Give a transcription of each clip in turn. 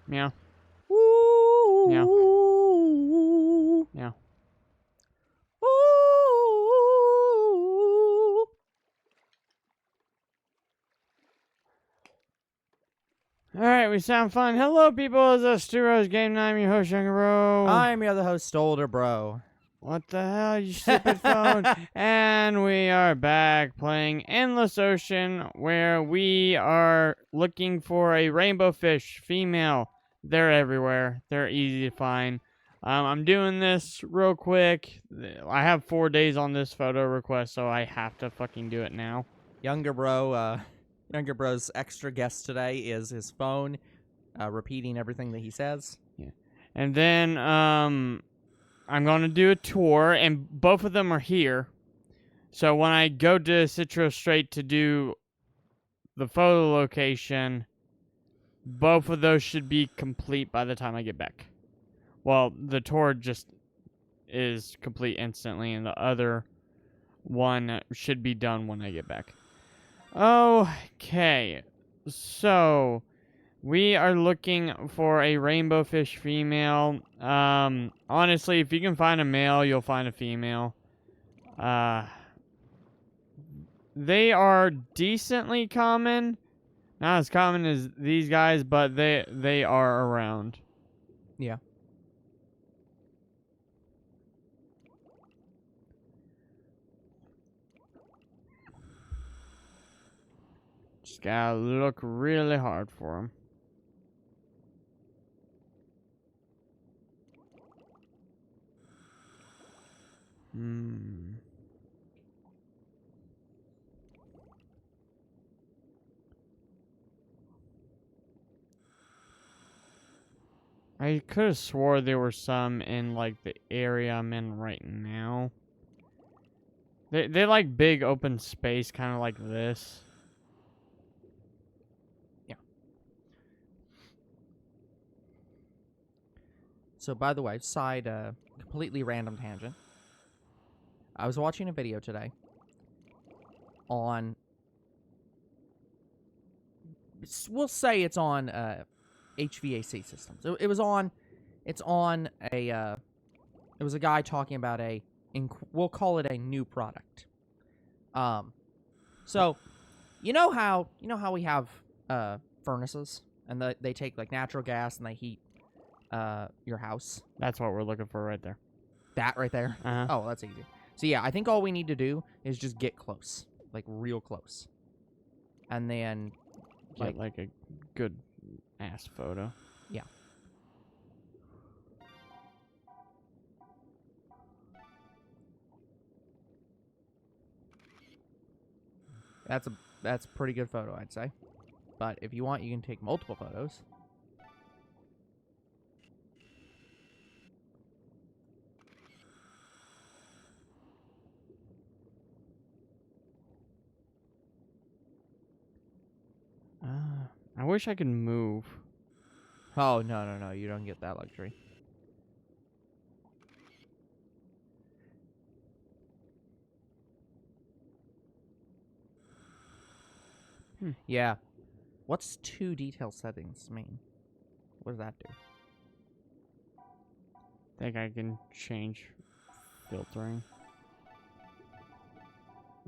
Meow. Ooh. Meow. Ooh. Meow. Ooh. Alright, we sound fine. Hello, people. It's us, Stu Rose Game Night. I'm your host, Younger Bro. I'm your other host, Older Bro. What the hell, you stupid phone? And we are back playing Endless Ocean, where we are looking for a rainbow fish, female. They're everywhere. They're easy to find. I'm doing this real quick. I have 4 days on this photo request, so I have to fucking do it now. Younger Bro's extra guest today is his phone, repeating everything that he says. Yeah. And then, I'm going to do a tour, and both of them are here. So when I go to Citro Strait to do the photo location, both of those should be complete by the time I get back. Well, the tour just is complete instantly, and the other one should be done when I get back. Okay, so we are looking for a rainbow fish female. Honestly, if you can find a male, you'll find a female. They are decently common. Not as common as these guys, but they are around. Yeah. Just gotta look really hard for them. I could have swore there were some in like the area I'm in right now. They like big open space, kind of like this. Yeah. So, by the way, completely random tangent. I was watching a video today on, we'll say it's on HVAC systems. It was on a, it was a guy talking about we'll call it a new product. So, you know how we have furnaces, and they take like natural gas and they heat your house. That's what we're looking for right there. That right there. Uh-huh. Oh, that's easy. So yeah, I think all we need to do is just get close, like real close, and then Get like a good ass photo. Yeah. That's a pretty good photo, I'd say. But if you want, you can take multiple photos. I wish I could move. Oh, no, you don't get that luxury. Yeah. What's 2 detail settings mean? What does that do? Think I can change filtering.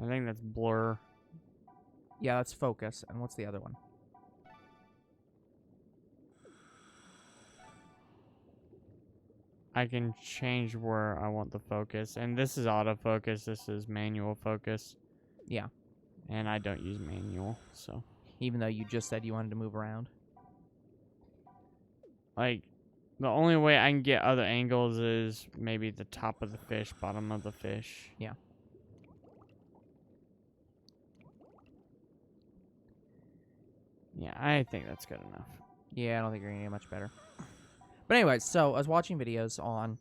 I think that's blur. Yeah, that's focus. And what's the other one? I can change where I want the focus. And this is autofocus. This is manual focus. Yeah. And I don't use manual, so. Even though you just said you wanted to move around. Like, the only way I can get other angles is maybe the top of the fish, bottom of the fish. Yeah. Yeah, I think that's good enough. Yeah, I don't think you're gonna get much better. But anyway, so I was watching videos on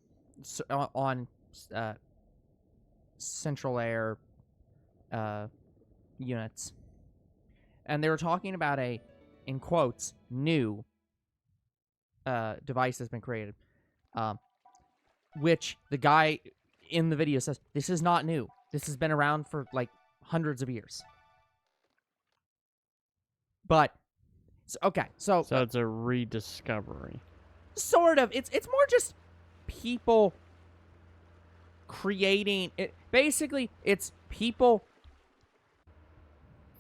central air units, and they were talking about a, in quotes, new device has been created, which the guy in the video says this is not new. This has been around for like hundreds of years. But So So it's a rediscovery. sort of. It's more just people creating it. Basically, it's people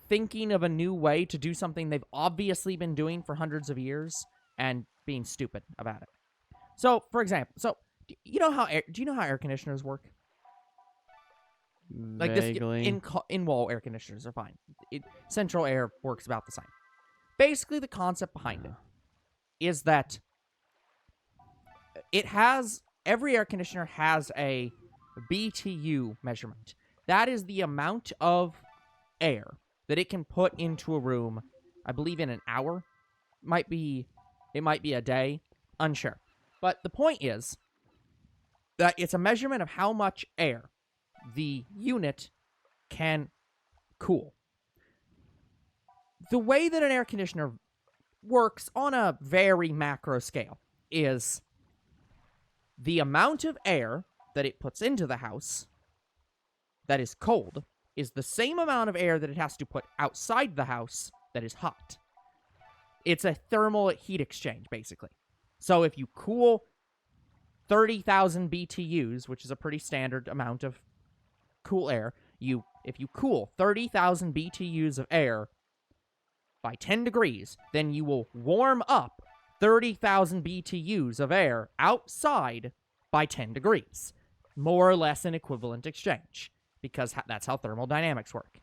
thinking of a new way to do something they've obviously been doing for hundreds of years and being stupid about it. So, for example, do you know how air conditioners work? Like this Vaguely. in wall air conditioners are fine. Central air works about the same. Basically, the concept behind it is that every air conditioner has a BTU measurement. That is the amount of air that it can put into a room. I believe in an hour. It might be a day. Unsure. But the point is that it's a measurement of how much air the unit can cool. The way that an air conditioner works on a very macro scale is the amount of air that it puts into the house that is cold is the same amount of air that it has to put outside the house that is hot. It's a thermal heat exchange, basically. So if you cool 30,000 BTUs, which is a pretty standard amount of cool air, if you cool 30,000 BTUs of air by 10 degrees, then you will warm up 30,000 BTUs of air outside by 10 degrees. More or less an equivalent exchange, because that's how thermodynamics work.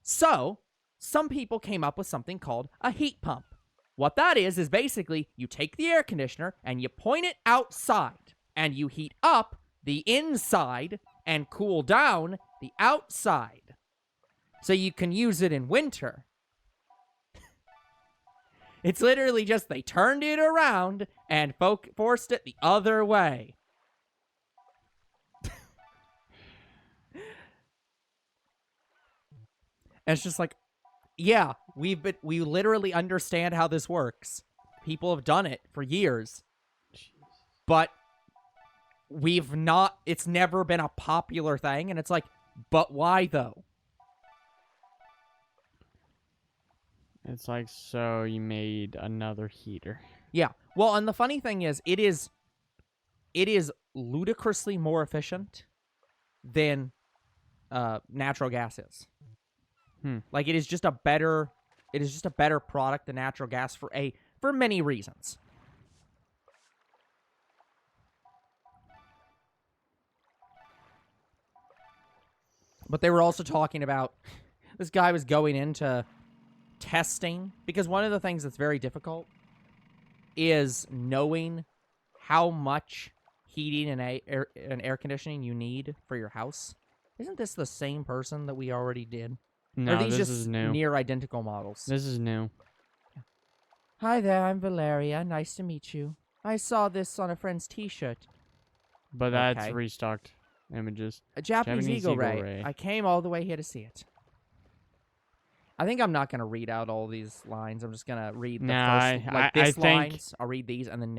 So, some people came up with something called a heat pump. What that is basically you take the air conditioner and you point it outside, and you heat up the inside and cool down the outside. So you can use it in winter. It's literally just they turned it around and forced it the other way. And it's just like, yeah, we literally understand how this works. People have done it for years. But it's never been a popular thing, and it's like, but why though? It's like, so you made another heater. Yeah. Well, and the funny thing is, it is ludicrously more efficient than natural gas is. Like, it is just a better product than natural gas for many reasons. But they were also talking about this guy was going into testing, because one of the things that's very difficult is knowing how much heating and air conditioning you need for your house. Isn't this the same person that we already did? No, or are these this just is new. near identical models? This is new. Hi there, I'm Valeria. Nice to meet you. I saw this on a friend's t-shirt. But that's Okay. restocked images. A Japanese eagle ray. I came all the way here to see it. I think I'm not going to read out all these lines. I'm just going to read the first, I think lines. I'll read these and then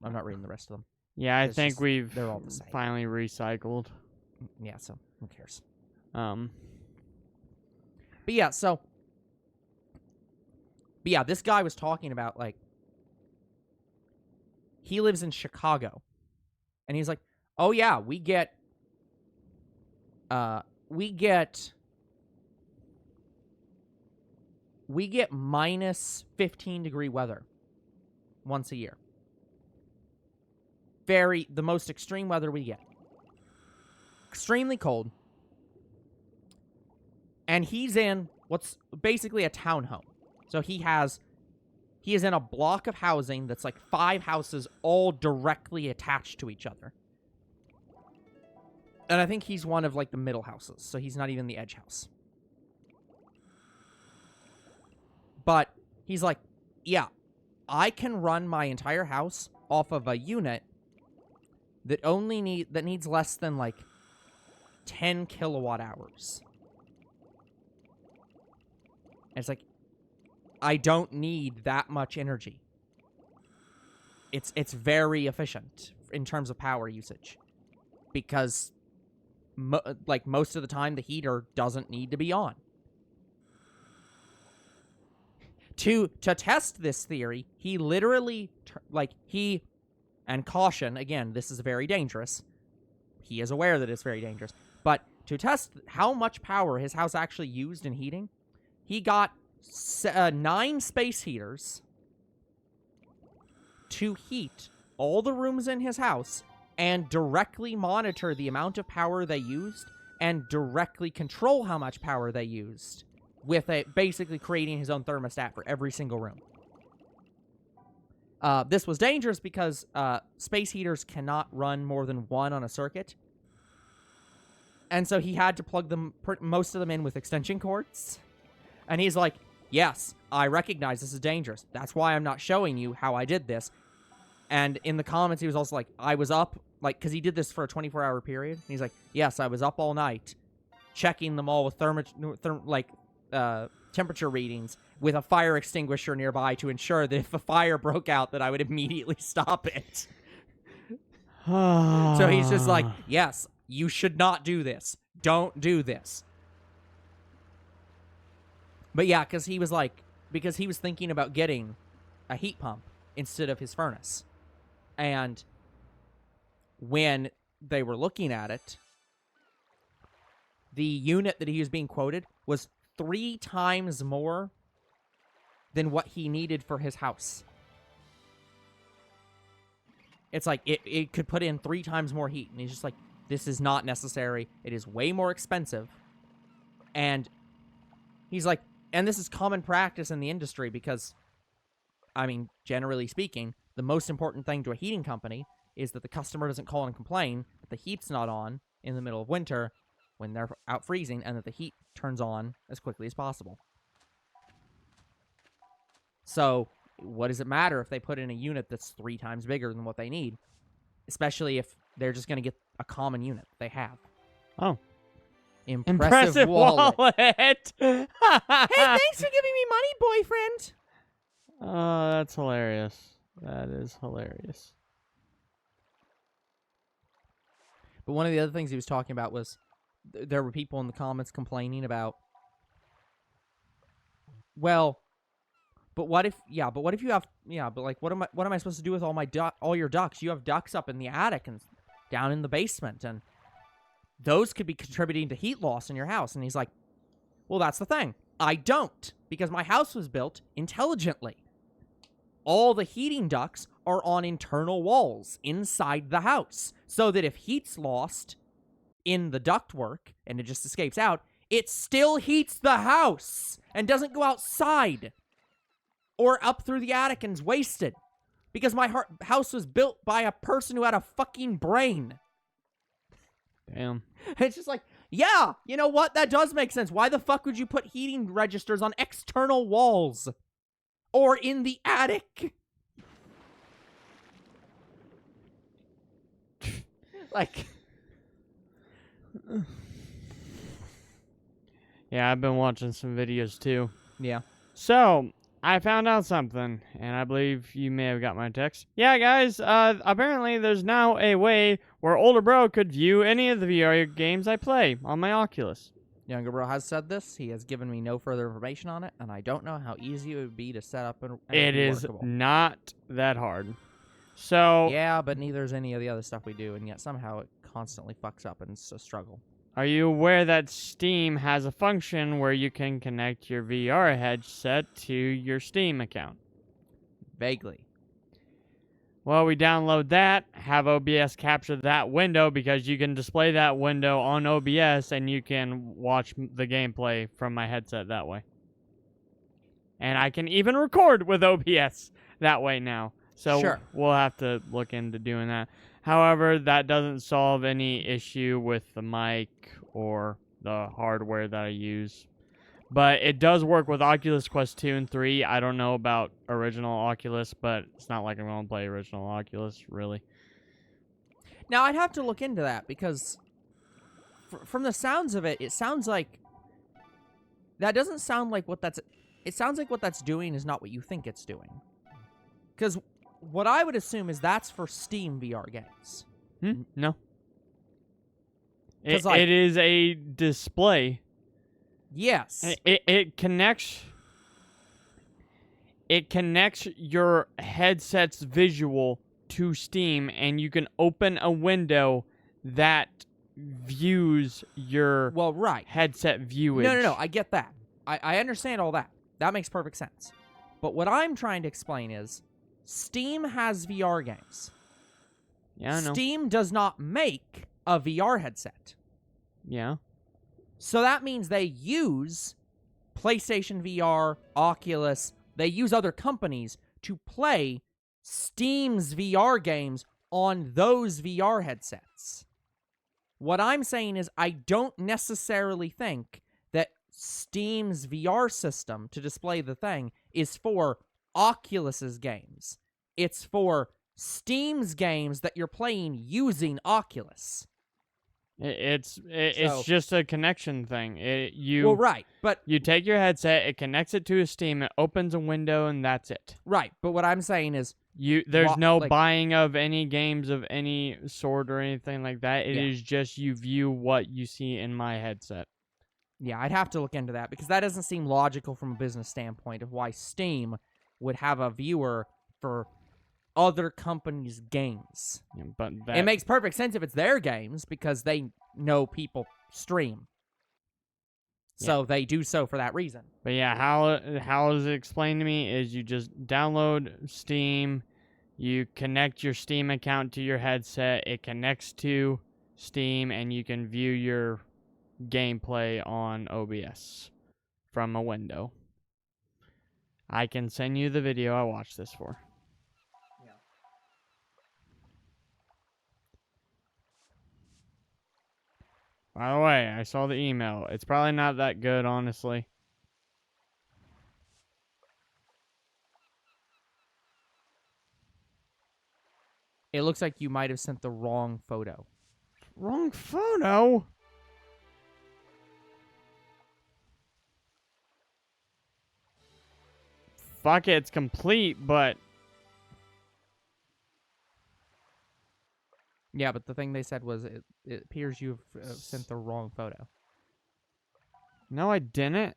I'm not reading the rest of them. Yeah, I think they're all the same. finally recycled. Yeah, so who cares? But yeah, this guy was talking about, like, he lives in Chicago. And he's like, oh yeah, we get minus 15-degree weather once a year. The most extreme weather we get. Extremely cold. And he's in what's basically a townhome. So he is in a block of housing that's like 5 houses all directly attached to each other. And I think he's one of, like, the middle houses, so he's not even the edge house. But he's like, yeah, I can run my entire house off of a unit that needs less than, like, 10 kilowatt hours. And it's like, I don't need that much energy. It's very efficient in terms of power usage, because most of the time the heater doesn't need to be on. To test this theory, he literally, and caution, again, this is very dangerous. He is aware that it's very dangerous. But to test how much power his house actually used in heating, he got 9 space heaters to heat all the rooms in his house and directly monitor the amount of power they used and directly control how much power they used, with basically creating his own thermostat for every single room. This was dangerous because space heaters cannot run more than 1 on a circuit. And so he had to plug most of them in with extension cords. And he's like, yes, I recognize this is dangerous. That's why I'm not showing you how I did this. And in the comments, he was also like, I was up, because he did this for a 24-hour period. And he's like, yes, I was up all night checking them all with temperature readings with a fire extinguisher nearby to ensure that if a fire broke out, that I would immediately stop it. So he's just like, yes, you should not do this. Don't do this. But yeah, because he was thinking about getting a heat pump instead of his furnace. And when they were looking at it, the unit that he was being quoted was 3 times more than what he needed for his house. It's like, it could put in 3 times more heat. And he's just like, this is not necessary. It is way more expensive. And he's like, and this is common practice in the industry because, I mean, generally speaking, the most important thing to a heating company is that the customer doesn't call and complain that the heat's not on in the middle of winter when they're out freezing, and that the heat turns on as quickly as possible. So, what does it matter if they put in a unit that's 3 times bigger than what they need? Especially if they're just going to get a common unit they have. Oh. Impressive wallet. Hey, Hey, thanks for giving me money, boyfriend. Oh, that's hilarious. That is hilarious. But one of the other things he was talking about was there were people in the comments complaining about, well, but what if you have, what am I supposed to do with all your ducks? You have ducks up in the attic and down in the basement, and those could be contributing to heat loss in your house. And he's like, well, that's the thing. I don't, because my house was built intelligently. All the heating ducts are on internal walls inside the house, so that if heat's lost in the ductwork and it just escapes out, it still heats the house and doesn't go outside or up through the attic and's wasted. Because my house was built by a person who had a fucking brain. Damn. It's just like, yeah, you know what? That does make sense. Why the fuck would you put heating registers on external walls? Or in the attic? Like... Yeah, I've been watching some videos too. Yeah. So, I found out something, and I believe you may have got my text. Yeah, guys, apparently there's now a way where older bro could view any of the VR games I play on my Oculus. Younger bro has said this. He has given me no further information on it, and I don't know how easy it would be to set up and it is workable. Not that hard. So yeah, but neither is any of the other stuff we do, and yet somehow it constantly fucks up, and it's a struggle. Are you aware that Steam has a function where you can connect your VR headset to your Steam account? Vaguely. Well, we download that, have OBS capture that window because you can display that window on OBS and you can watch the gameplay from my headset that way. And I can even record with OBS that way now. So sure. We'll have to look into doing that. However, that doesn't solve any issue with the mic or the hardware that I use. But it does work with Oculus Quest 2 and 3. I don't know about original Oculus, but it's not like I'm going to play original Oculus, really. Now, I'd have to look into that, because from the sounds of it, it sounds like... That doesn't sound like what that's... It sounds like what that's doing is not what you think it's doing. Because what I would assume is that's for Steam VR games. No. It is a display. Yes. It connects. it connects your headset's visual to Steam, and you can open a window that views your Well, right. headset viewage. No. I get that. I understand all that. That makes perfect sense. But what I'm trying to explain is Steam has VR games. Yeah, I know. Steam does not make a VR headset. Yeah. So that means they use PlayStation VR, Oculus, they use other companies to play Steam's VR games on those VR headsets. What I'm saying is I don't necessarily think that Steam's VR system to display the thing is for Oculus's games. It's for Steam's games that you're playing using Oculus. It's So- just a connection thing. Well, right, but You take your headset, it connects it to a Steam, it opens a window, and that's it. right, but what I'm saying is There's no like- buying of any games of any sort or anything like that. It is Yeah. just you view what you see in my headset. yeah, I'd have to look into that because that doesn't seem logical from a business standpoint of why Steam would have a viewer for other companies' games. Yeah, but It makes perfect sense if it's their games because they know people stream. So they do so for that reason. But yeah, how is it explained to me is you just download Steam, you connect your Steam account to your headset, it connects to Steam, and you can view your gameplay on OBS from a window. I can send you the video I watched this for. Yeah. By the way, I saw the email. It's probably not that good, honestly. It looks like you might have sent the wrong photo. Wrong photo? Fuck it, it's complete, but Yeah, but the thing they said was it appears you've sent the wrong photo. no, I didn't.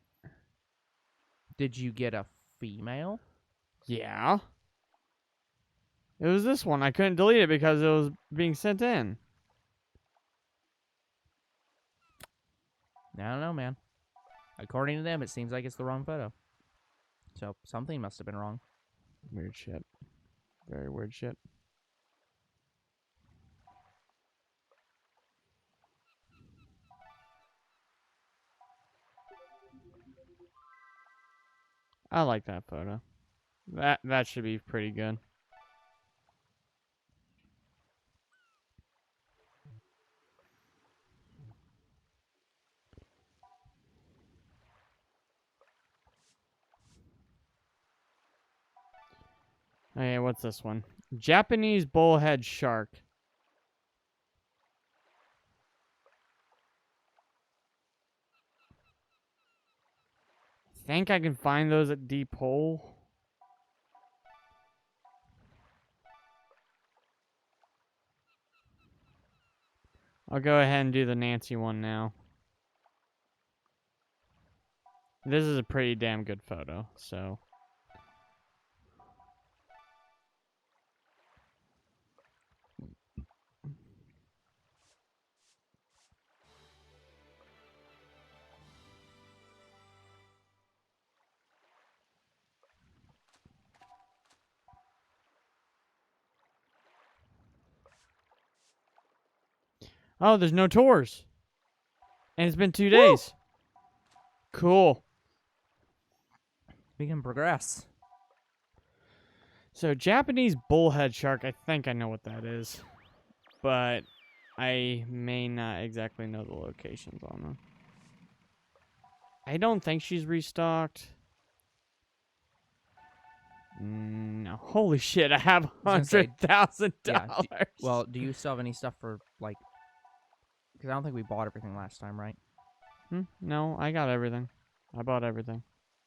Did you get a female? Yeah. It was this one. I couldn't delete it because it was being sent in. I don't know, man. According to them, it seems like it's the wrong photo. So something must have been wrong. Weird shit. Very weird shit. I like that photo. That should be pretty good. Okay, what's this one? Japanese bullhead shark. Think I can find those at Deep Hole? I'll go ahead and do the Nancy one now. This is a pretty damn good photo, so. Oh, there's no tours. And it's been 2 days. Cool. We can progress. So, Japanese bullhead shark, I think I know what that is. But I may not exactly know the locations on them. I don't think she's restocked. No. Holy shit, I have I was gonna say, $100,000. yeah, Well, do you still have any stuff for, like... Because I don't think we bought everything last time, right? No, I got everything. I bought everything.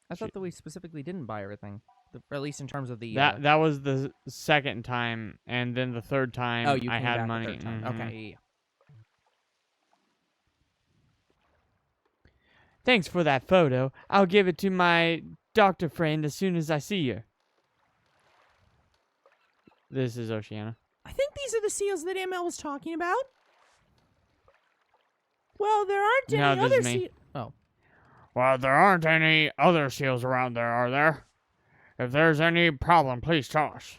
I thought that we specifically didn't buy everything. Or at least in terms of the... That was the second time, and then the third time oh, you I came had back money. the third time. Mhm. Okay, yeah. Thanks for that photo. I'll give it to my doctor friend as soon as I see her. This is Oceania. I think these are the seals that ML was talking about. Well, there aren't No, any this other is me. seals. Oh. Well, there aren't any other seals around there, are there? If there's any problem, please tell us.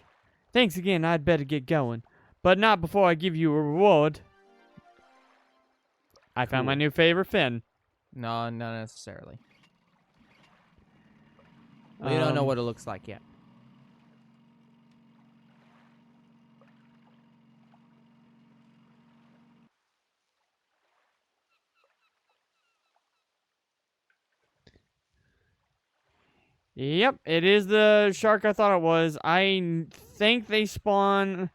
Thanks again, I'd better get going. But not before I give you a reward. I found my Cool. new favorite fin. No, not necessarily. We don't know what it looks like yet. Yep, it is the shark I thought it was. I think they spawn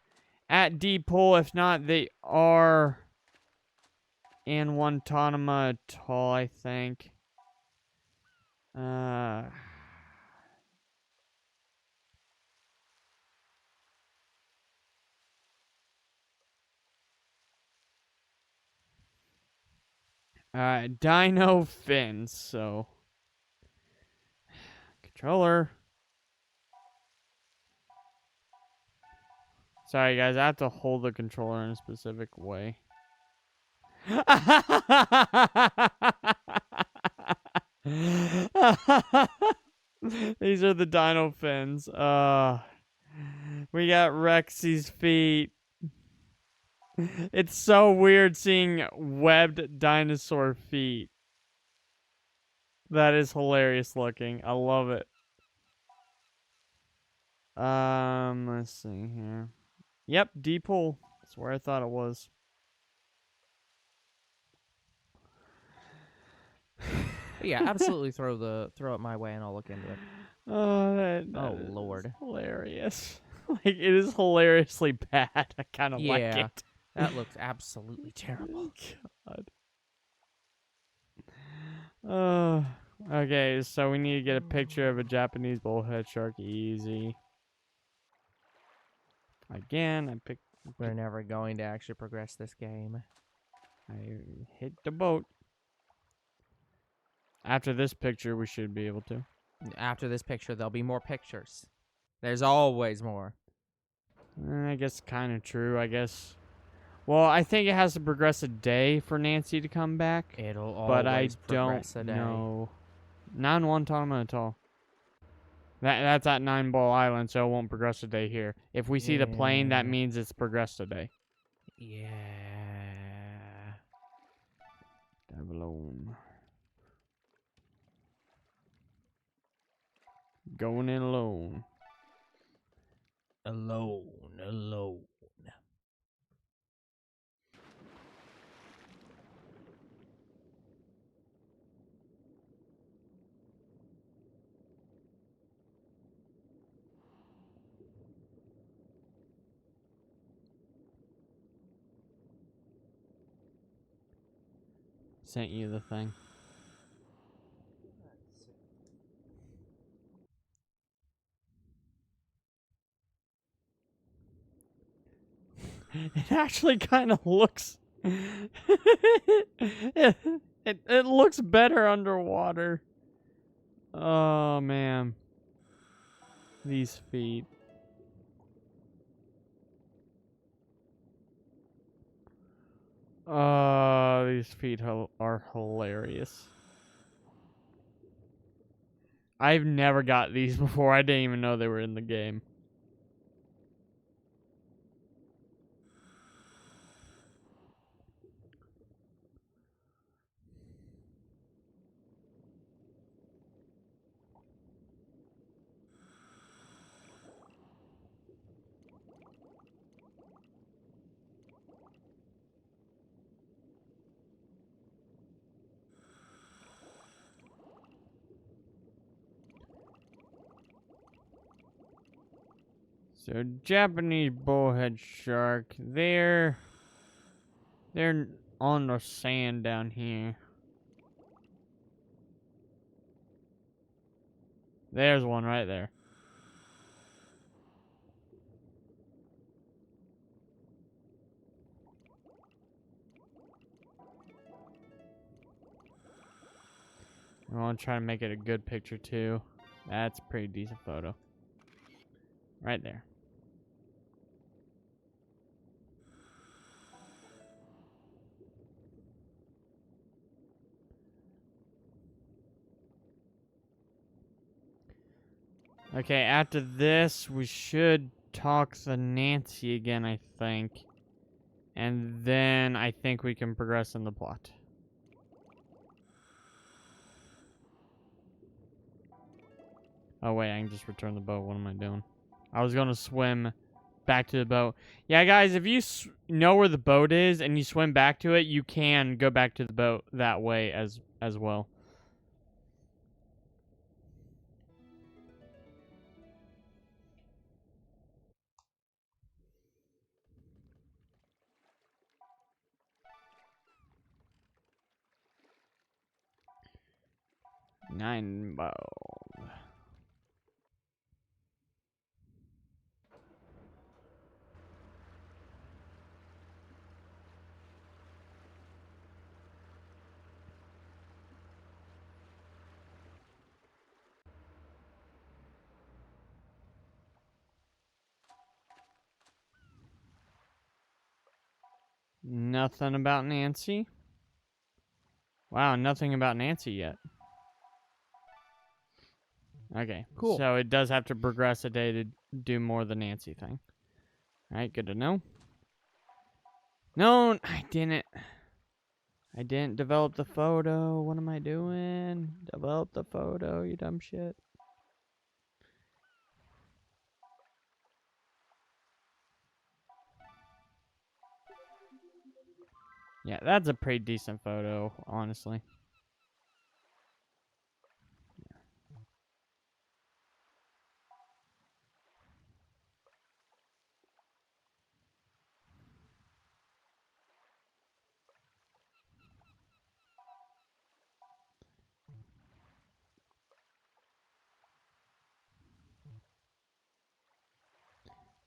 at Deep Pool. If not, they are in Guantanamo Atoll, I think. Dino fins, so. Controller. Sorry, guys, I have to hold the controller in a specific way. These are the dino fins. We got Rexy's feet. It's so weird seeing webbed dinosaur feet. That is hilarious looking. I love it. Let's see here. Yep, deep pool. That's where I thought it was. But yeah, absolutely throw it my way and I'll look into it. Oh, that Oh, is Lord. hilarious. Like, it is hilariously bad. I kind of like Yeah. it. That looks absolutely terrible. God. Okay, so we need to get a picture of a Japanese bullhead shark. Easy. Again, I picked. We're never going to actually progress this game. I hit the boat. After this picture, we should be able to. After this picture, there'll be more pictures. There's always more. I guess kind of true, I guess. Well, I think it has to progress a day for Nancy to come back. It'll but always I don't progress a day. know. Not in Guantanamo at all. That's at Nine Ball Island, so it won't progress a day here. If we see the plane, that Yeah. means it's progressed a day. Yeah. Dive alone. Going in alone. Alone. Sent you the thing. It actually kind of looks. it looks better underwater. Oh man, these feet. These feet are hilarious. I've never got these before. I didn't even know they were in the game. So Japanese bullhead shark, they're on the sand down here. There's one right there. I want to try to make it a good picture too. That's a pretty decent photo. Right there. Okay, after this, we should talk to Nancy again, I think. And then I think we can progress in the plot. Oh, wait, I can just return the boat. What am I doing? I was going to swim back to the boat. Yeah, guys, if you know where the boat is and you swim back to it, you can go back to the boat that way as well. Nine ball. Nothing about Nancy. Wow, nothing about Nancy yet. Okay, Cool. so it does have to progress a day to do more of the Nancy thing. Alright, good to know. No, I didn't. I didn't develop the photo. What am I doing? Develop the photo, you dumb shit. Yeah, that's a pretty decent photo, honestly.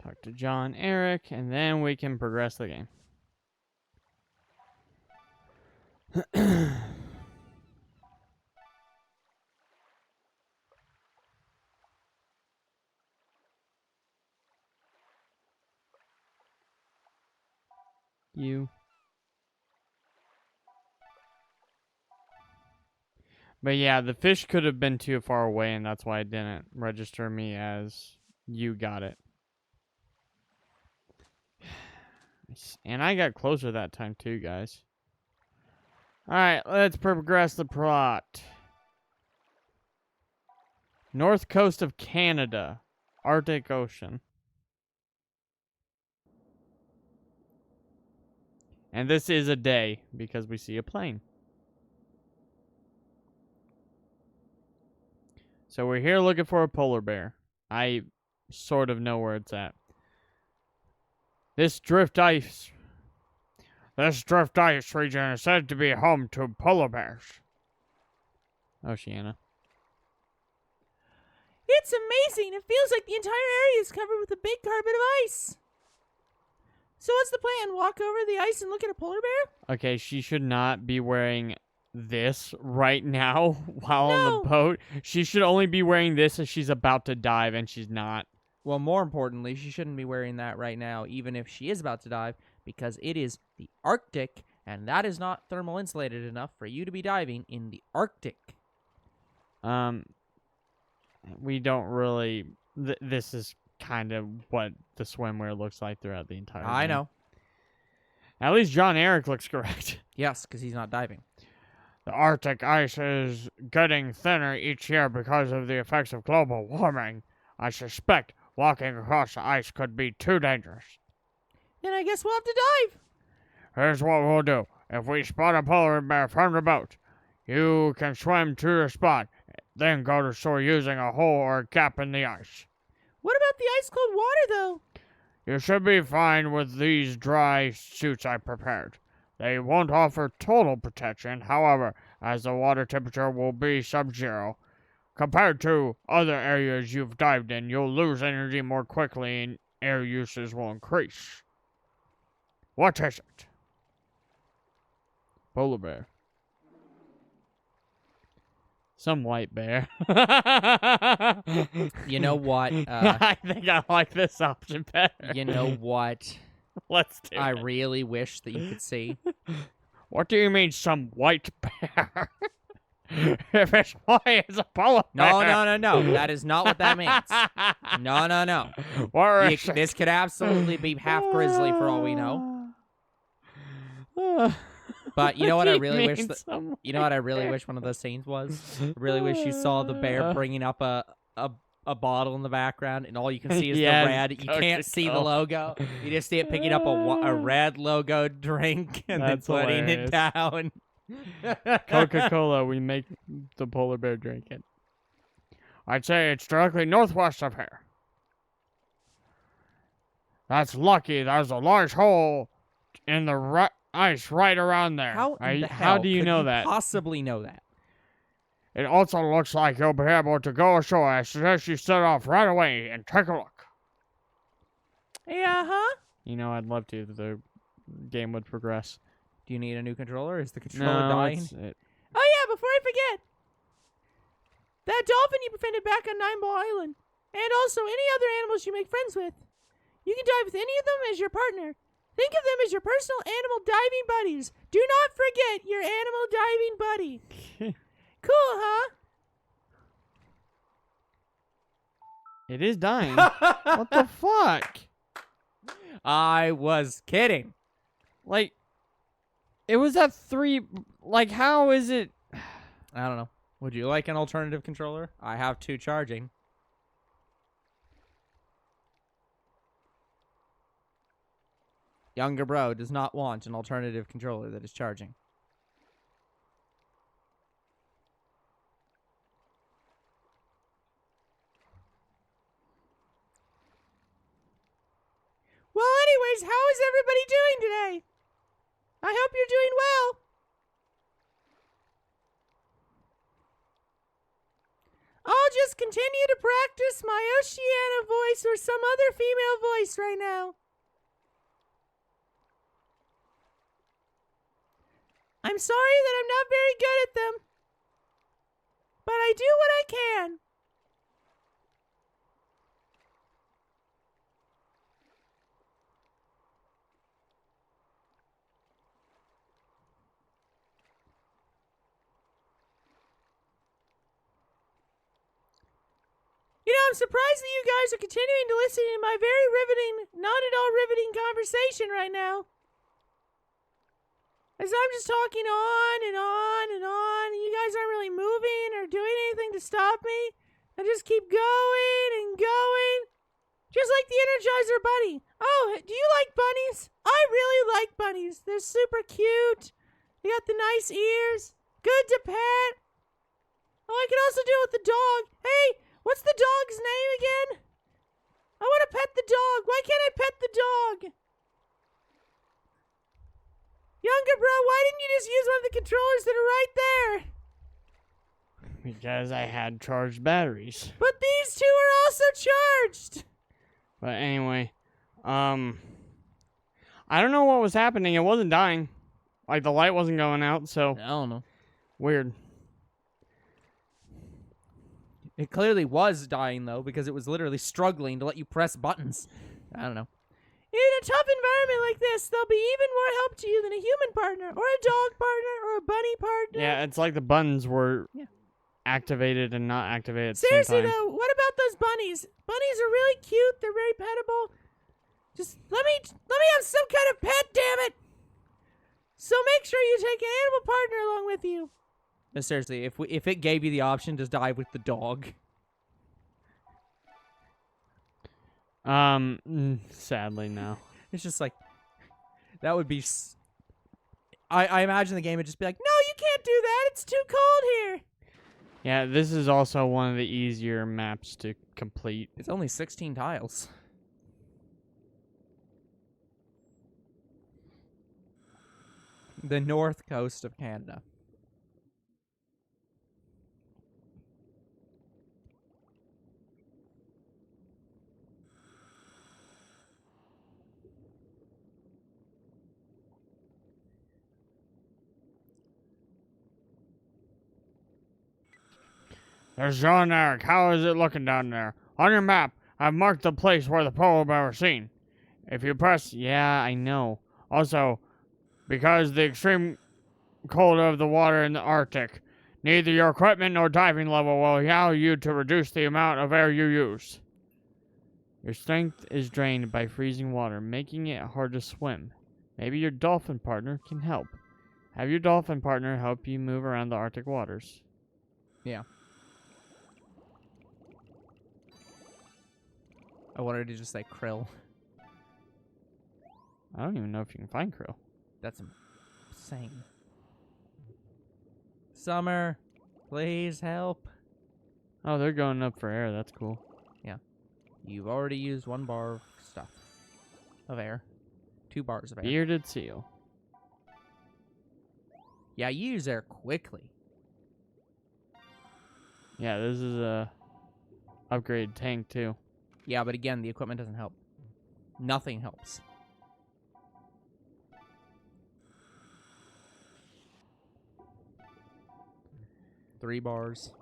Talk to John, Eric, and then we can progress the game. You. But yeah, the fish could have been too far away, and that's why it didn't register me as you got it. And I got closer that time too, guys. Alright, let's progress the plot. North coast of Canada. Arctic Ocean. And this is a day, because we see a plane. So we're here looking for a polar bear. I sort of know where it's at. This drift ice region is said to be home to polar bears. Oceania. It's amazing. It feels like the entire area is covered with a big carpet of ice. So what's the plan? Walk over the ice and look at a polar bear? Okay, she should not be wearing this right now while on No. the boat. She should only be wearing this as she's about to dive, and she's not. Well, more importantly, she shouldn't be wearing that right now, even if she is about to dive, because it is the Arctic, and that is not thermal insulated enough for you to be diving in the Arctic. We don't really... this is kind of what the swimwear looks like throughout the entire I game. know. At least John Eric looks correct. Yes, because he's not diving. The Arctic ice is getting thinner each year because of the effects of global warming. I suspect walking across the ice could be too dangerous. Then I guess we'll have to dive. Here's what we'll do. If we spot a polar bear from the boat, you can swim to the spot, then go to shore using a hole or a gap in the ice. What about the ice-cold water, though? You should be fine with these dry suits I prepared. They won't offer total protection, however, as the water temperature will be sub-zero. Compared to other areas you've dived in, you'll lose energy more quickly and air uses will increase. What is it? Polar bear. Some white bear. You know what? I think I like this option better. You know what? Let's do I it. really wish that you could see. What do you mean, some white bear? If it's white, it's a polar No, bear. no, no, no. That is not what that means. No, no, no. What is it? This could absolutely be half grizzly for all we know. But you know what I really wish you know what I really wish one of those scenes was? I really wish you saw the bear bringing up a bottle in the background, and all you can see is the red. You can't see the logo. You just see it picking up a red logo drink and That's then putting it down. Coca-Cola, we make the polar bear drink it. I'd say it's directly northwest of here. That's lucky. There's a large hole in the ice right around there. How do you could know that? Possibly know that. It also looks like you'll be able to go ashore. I suggest you set off right away and take a look. Yeah, huh? You know, I'd love to if the game would progress. Do you need a new controller? Is the controller dying? Oh yeah, before I forget. That dolphin you befriended back on Nineball Island. And also any other animals you make friends with. You can dive with any of them as your partner. Think of them as your personal animal diving buddies. Do not forget your animal diving buddy. Cool, huh? It is dying. What the fuck? I was kidding. Like, it was at 3. Like, how is it? I don't know. Would you like an alternative controller? I have 2 charging. Younger bro does not want an alternative controller that is charging. Well, anyways, how is everybody doing today? I hope you're doing well. I'll just continue to practice my Oceana voice or some other female voice right now. I'm sorry that I'm not very good at them, but I do what I can. You know, I'm surprised that you guys are continuing to listen to my very riveting, not at all riveting conversation right now. As I'm just talking on and on and on, and you guys aren't really moving or doing anything to stop me. I just keep going and going. Just like the Energizer Bunny. Oh, do you like bunnies? I really like bunnies. They're super cute. They got the nice ears. Good to pet. Oh, I can also do it with the dog. Hey, what's the dog's name again? I want to pet the dog. Why can't I pet the dog? Younger bro, why didn't you just use one of the controllers that are right there? Because I had charged batteries. But these two are also charged. But anyway, I don't know what was happening. It wasn't dying. Like, the light wasn't going out, so I don't know. weird. It clearly was dying, though, because it was literally struggling to let you press buttons. I don't know. In a tough environment like this, there'll be even more help to you than a human partner, or a dog partner, or a bunny partner. Yeah, it's like the buttons were activated and not activated at the Seriously same time. though, what about those bunnies? Bunnies are really cute. They're very pettable. Just let me have some kind of pet, damn it. So make sure you take an animal partner along with you. No, seriously, if it gave you the option to dive with the dog. Sadly, no. It's just like, that would be... I imagine the game would just be like, No, you can't do that. It's too cold here. Yeah, this is also one of the easier maps to complete. it's only 16 tiles. The north coast of Canada. There's John Eric. How is it looking down there? On your map, I've marked the place where the polar bear was seen. If you press... Yeah, I know. Also, because the extreme cold of the water in the Arctic, Neither your equipment nor diving level will allow you to reduce the amount of air you use. Your strength is drained by freezing water, making it hard to swim. Maybe your dolphin partner can help. Have your dolphin partner help you move around the Arctic waters. Yeah. I wanted to just say krill. I don't even know if you can find krill. That's insane. Summer, please help. Oh, they're going up for air. That's cool. You've already used 1 bar of stuff. Of air. 2 bars of air. Bearded seal. Yeah, you use air quickly. Yeah, this is a upgraded tank too. Yeah, but again, the equipment doesn't help. Nothing helps. Three bars.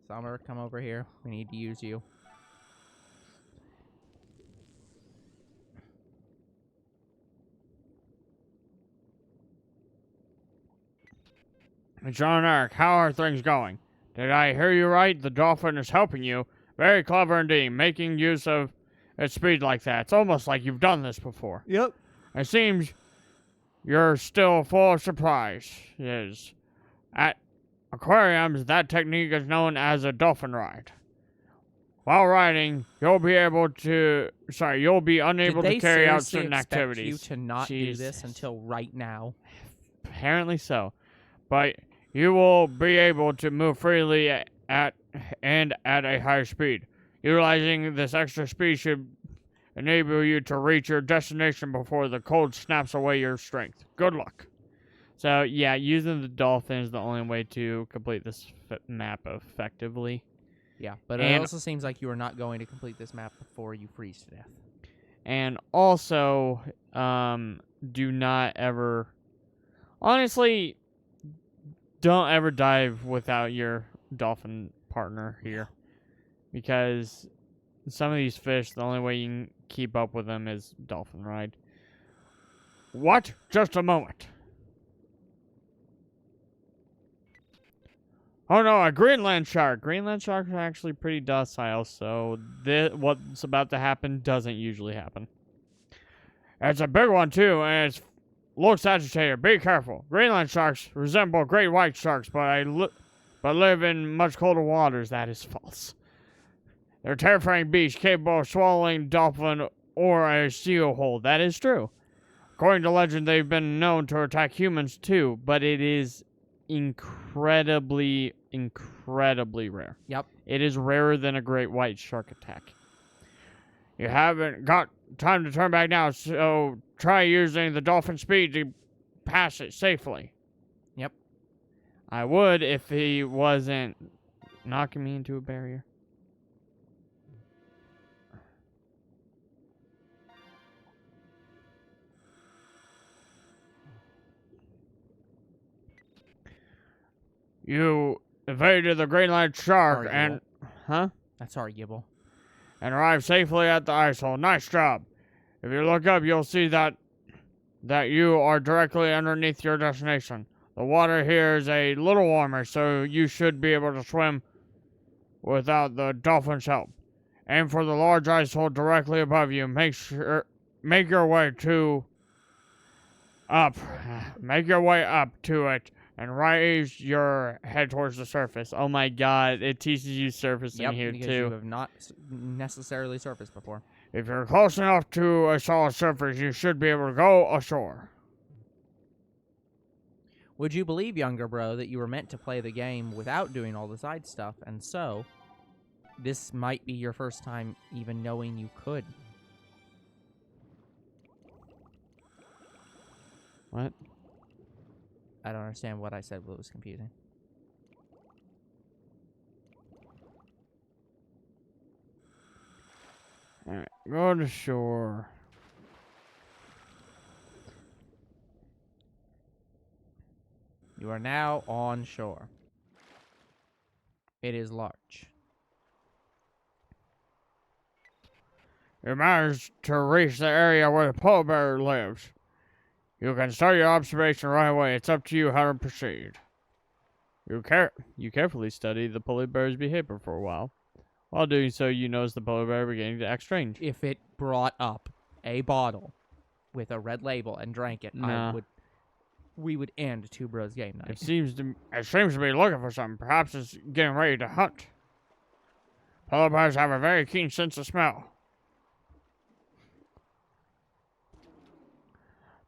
Summer, come over here. We need to use you. John Eric, how are things going? Did I hear you right? The dolphin is helping you. Very clever indeed, making use of its speed like that. It's almost like you've done this before. Yep. It seems you're still full of surprises. At aquariums, that technique is known as a dolphin ride. While riding, you'll be unable to carry out certain activities. You to not do this until right now. Apparently so. But you will be able to move freely at a higher speed. Utilizing this extra speed should enable you to reach your destination before the cold snaps away your strength. Good luck. So, yeah, using the dolphin is the only way to complete this map effectively. Yeah, but it also seems like you are not going to complete this map before you freeze to death. And also, do not ever... Honestly, don't ever dive without your dolphin partner here. Because some of these fish, the only way you can keep up with them is dolphin ride. What? Just a moment. Oh no, a Greenland shark. Greenland sharks are actually pretty docile, so what's about to happen doesn't usually happen. It's a big one too, and it looks agitated. Be careful. Greenland sharks resemble great white sharks, but live in much colder waters. That is false. They're terrifying beasts capable of swallowing a dolphin or a seal whole. That is true. According to legend, they've been known to attack humans too, but it is incredibly rare. Yep. It is rarer than a great white shark attack. You haven't got time to turn back now, so try using the dolphin speed to pass it safely. Yep. I would if he wasn't knocking me into a barrier. You evaded the Greenland shark Arguable. Huh? That's arguable. And arrived safely at the ice hole. Nice job. If you look up, you'll see that you are directly underneath your destination. The water here is a little warmer, so you should be able to swim without the dolphin's help. Aim for the large ice hole directly above you. Make your way up to it. And raise your head towards the surface. Oh my god, it teaches you surfacing here because too. You have not necessarily surfaced before. If you're close enough to a solid surface, you should be able to go ashore. Would you believe, younger bro, that you were meant to play the game without doing all the side stuff, and so this might be your first time even knowing you could? What? I don't understand what I said, but it was confusing. Alright, go to shore. You are now on shore. It is large. You managed to reach the area where the polar bear lives. You can start your observation right away. It's up to you how to proceed. You carefully study the polar bear's behavior for a while. While doing so, you notice the polar bear beginning to act strange. If it brought up a bottle with a red label and drank it, Nah. we would end Two Bros Game Night. It seems to be looking for something. Perhaps it's getting ready to hunt. Polar bears have a very keen sense of smell.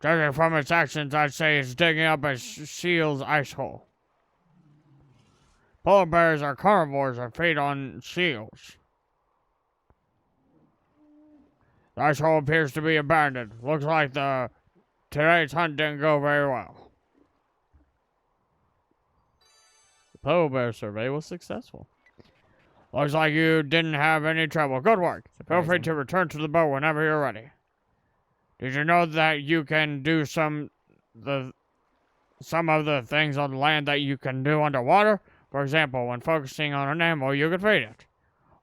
Judging from its actions, I'd say it's digging up a seal's ice hole. Polar bears are carnivores and feed on seals. The ice hole appears to be abandoned. Looks like today's hunt didn't go very well. The polar bear survey was successful. Looks like you didn't have any trouble. Good work. Feel free to return to the boat whenever you're ready. Did you know that you can do some of the things on land that you can do underwater? For example, when focusing on an animal, you can feed it.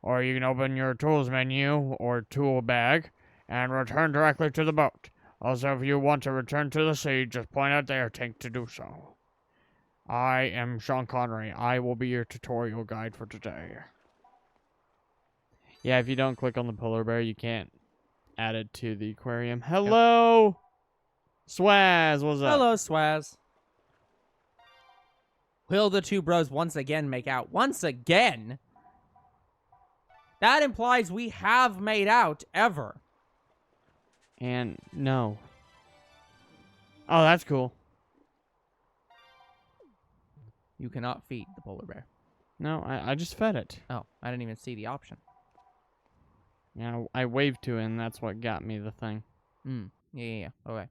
Or you can open your tools menu or tool bag and return directly to the boat. Also, if you want to return to the sea, just point out the air tank to do so. I am Sean Connery. I will be your tutorial guide for today. Yeah, if you don't click on the polar bear, you can't add it to the aquarium. Hello! Swaz, what's up? Hello, Swaz. Will the two bros once again make out? Once again? That implies we have made out ever. And no. Oh, that's cool. You cannot feed the polar bear. No, I just fed it. Oh, I didn't even see the option. Yeah, I waved to it, and that's what got me the thing. Yeah. Okay.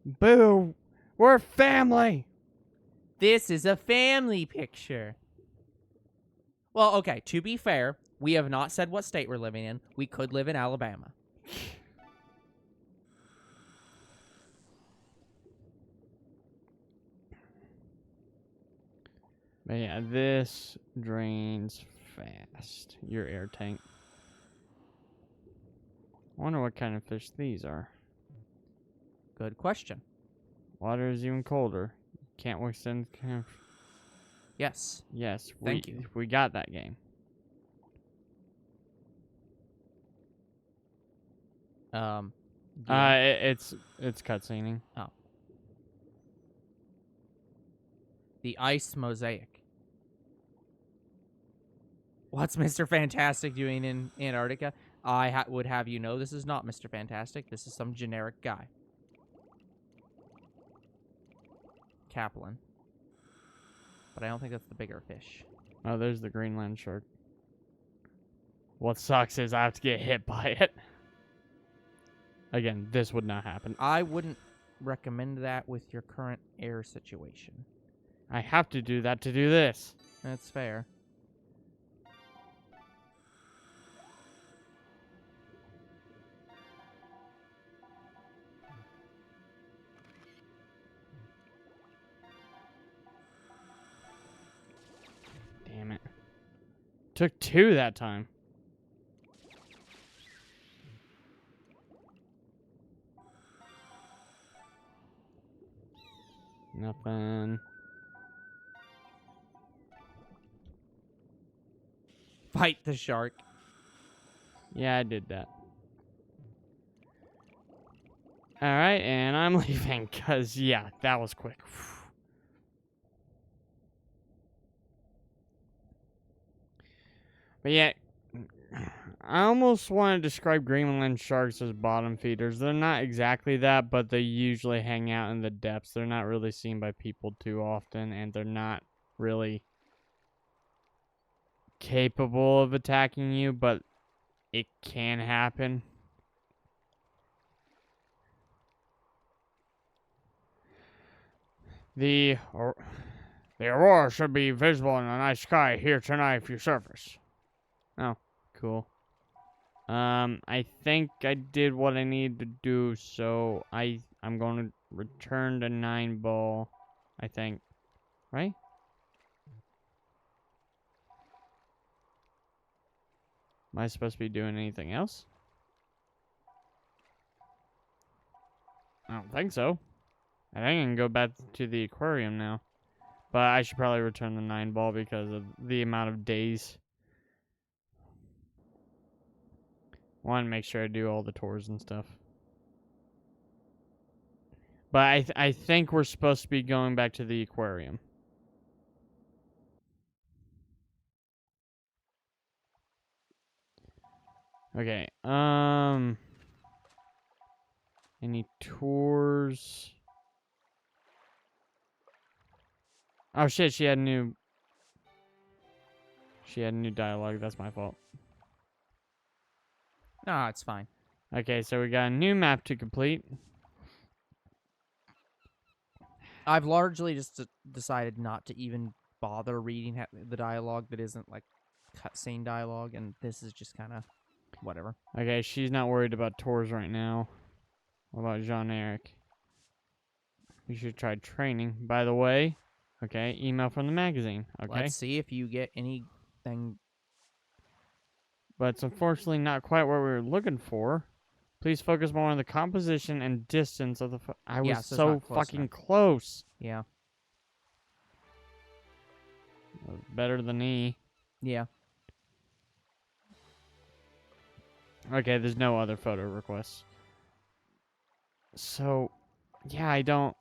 Boo! We're family! This is a family picture. Well, okay, to be fair, we have not said what state we're living in. We could live in Alabama. But yeah, this drains fast. Your air tank. I wonder what kind of fish these are. Good question. Water is even colder. Can't withstand. Yes. Yes, Thank you. We got that game. It's cutscening. Oh. The ice mosaic. What's Mr. Fantastic doing in Antarctica? I would have you know this is not Mr. Fantastic. This is some generic guy. Kaplan. But I don't think that's the bigger fish. Oh, there's the Greenland shark. What sucks is I have to get hit by it. Again, this would not happen. I wouldn't recommend that with your current air situation. I have to do that to do this. That's fair. Damn it. Took 2 that time. Nothing. Fight the shark. Yeah, I did that. Alright, and I'm leaving, because, yeah, that was quick. But yeah, I almost want to describe Greenland sharks as bottom feeders. They're not exactly that, but they usually hang out in the depths. They're not really seen by people too often, and they're not really capable of attacking you, but it can happen. The aurora should be visible in the night sky here tonight if you surface. Oh, cool. I think I did what I needed to do, so I'm going to return to 9 ball, I think. Right? Am I supposed to be doing anything else? I don't think so. I think I can go back to the aquarium now. But I should probably return the 9-ball because of the amount of days. Want to make sure I do all the tours and stuff. But I think we're supposed to be going back to the aquarium. Okay. Any tours? Oh shit, she had new dialogue. That's my fault. No, it's fine. Okay, so we got a new map to complete. I've largely just decided not to even bother reading the dialogue that isn't like cutscene dialogue, and this is just kind of whatever. Okay, she's not worried about tours right now. What about Jean-Eric? We should try training. By the way, okay, email from the magazine. Okay, Let's see if you get anything. but it's unfortunately not quite what we were looking for. Please focus more on the composition and distance of the. I was Yeah, so it's so not close fucking enough. close. Yeah. Better than E. Yeah. Okay, there's no other photo requests. So, yeah, I don't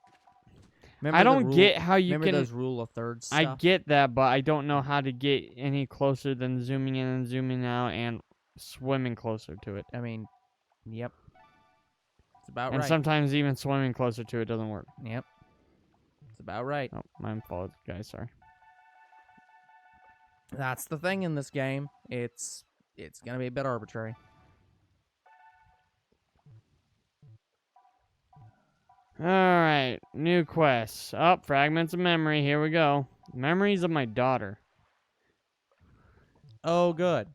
get how you remember can. those rule of thirds stuff? I get that, but I don't know how to get any closer than zooming in and zooming out and swimming closer to it. I mean, yep. It's about And right. sometimes even swimming closer to it doesn't work. Yep. It's about right. Oh, my fault, guys. Sorry. That's the thing in this game. It's gonna be a bit arbitrary. Alright, new quests. Oh, fragments of memory. Here we go. Memories of my daughter. Oh, good.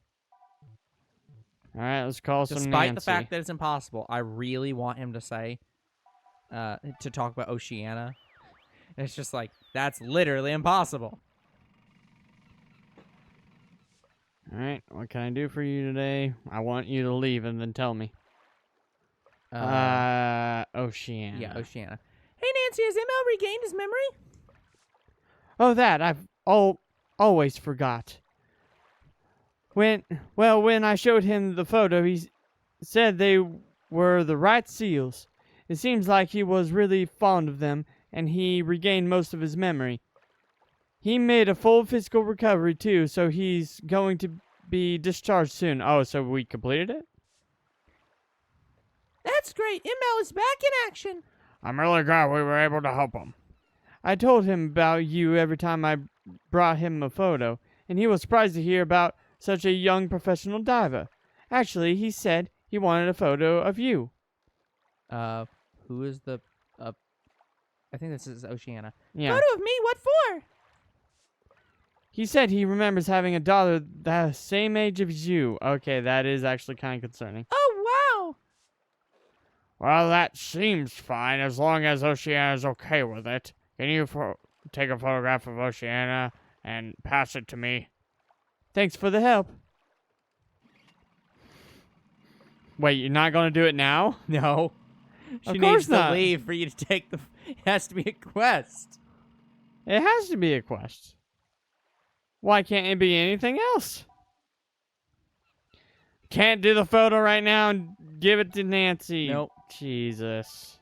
Alright, let's call some Despite Nancy. the fact that it's impossible, I really want him to say, to talk about Oceania. It's just like, that's literally impossible. Alright, what can I do for you today? I want you to leave and then tell me. Oceania. Yeah, Oceania. Hey, Nancy, has ML regained his memory? Oh, that I've always forgot. When I showed him the photo, he said they were the right seals. It seems like he was really fond of them, and he regained most of his memory. He made a full physical recovery, too, so he's going to be discharged soon. Oh, so we completed it? That's great. ML is back in action. I'm really glad we were able to help him. I told him about you every time I brought him a photo, and he was surprised to hear about such a young professional diver. Actually, he said he wanted a photo of you. Who is the, I think this is Oceania. Yeah. Photo of me? What for? He said he remembers having a daughter the same age as you. Okay, that is actually kind of concerning. Oh, wow. Well, that seems fine as long as Oceana's okay with it. Can you take a photograph of Oceana and pass it to me? Thanks for the help. Wait, you're not going to do it now? No. Of She course needs to not. leave for you to take the... It has to be a quest. It has to be a quest. Why can't it be anything else? Can't do the photo right now and give it to Nancy. Nope. Jesus.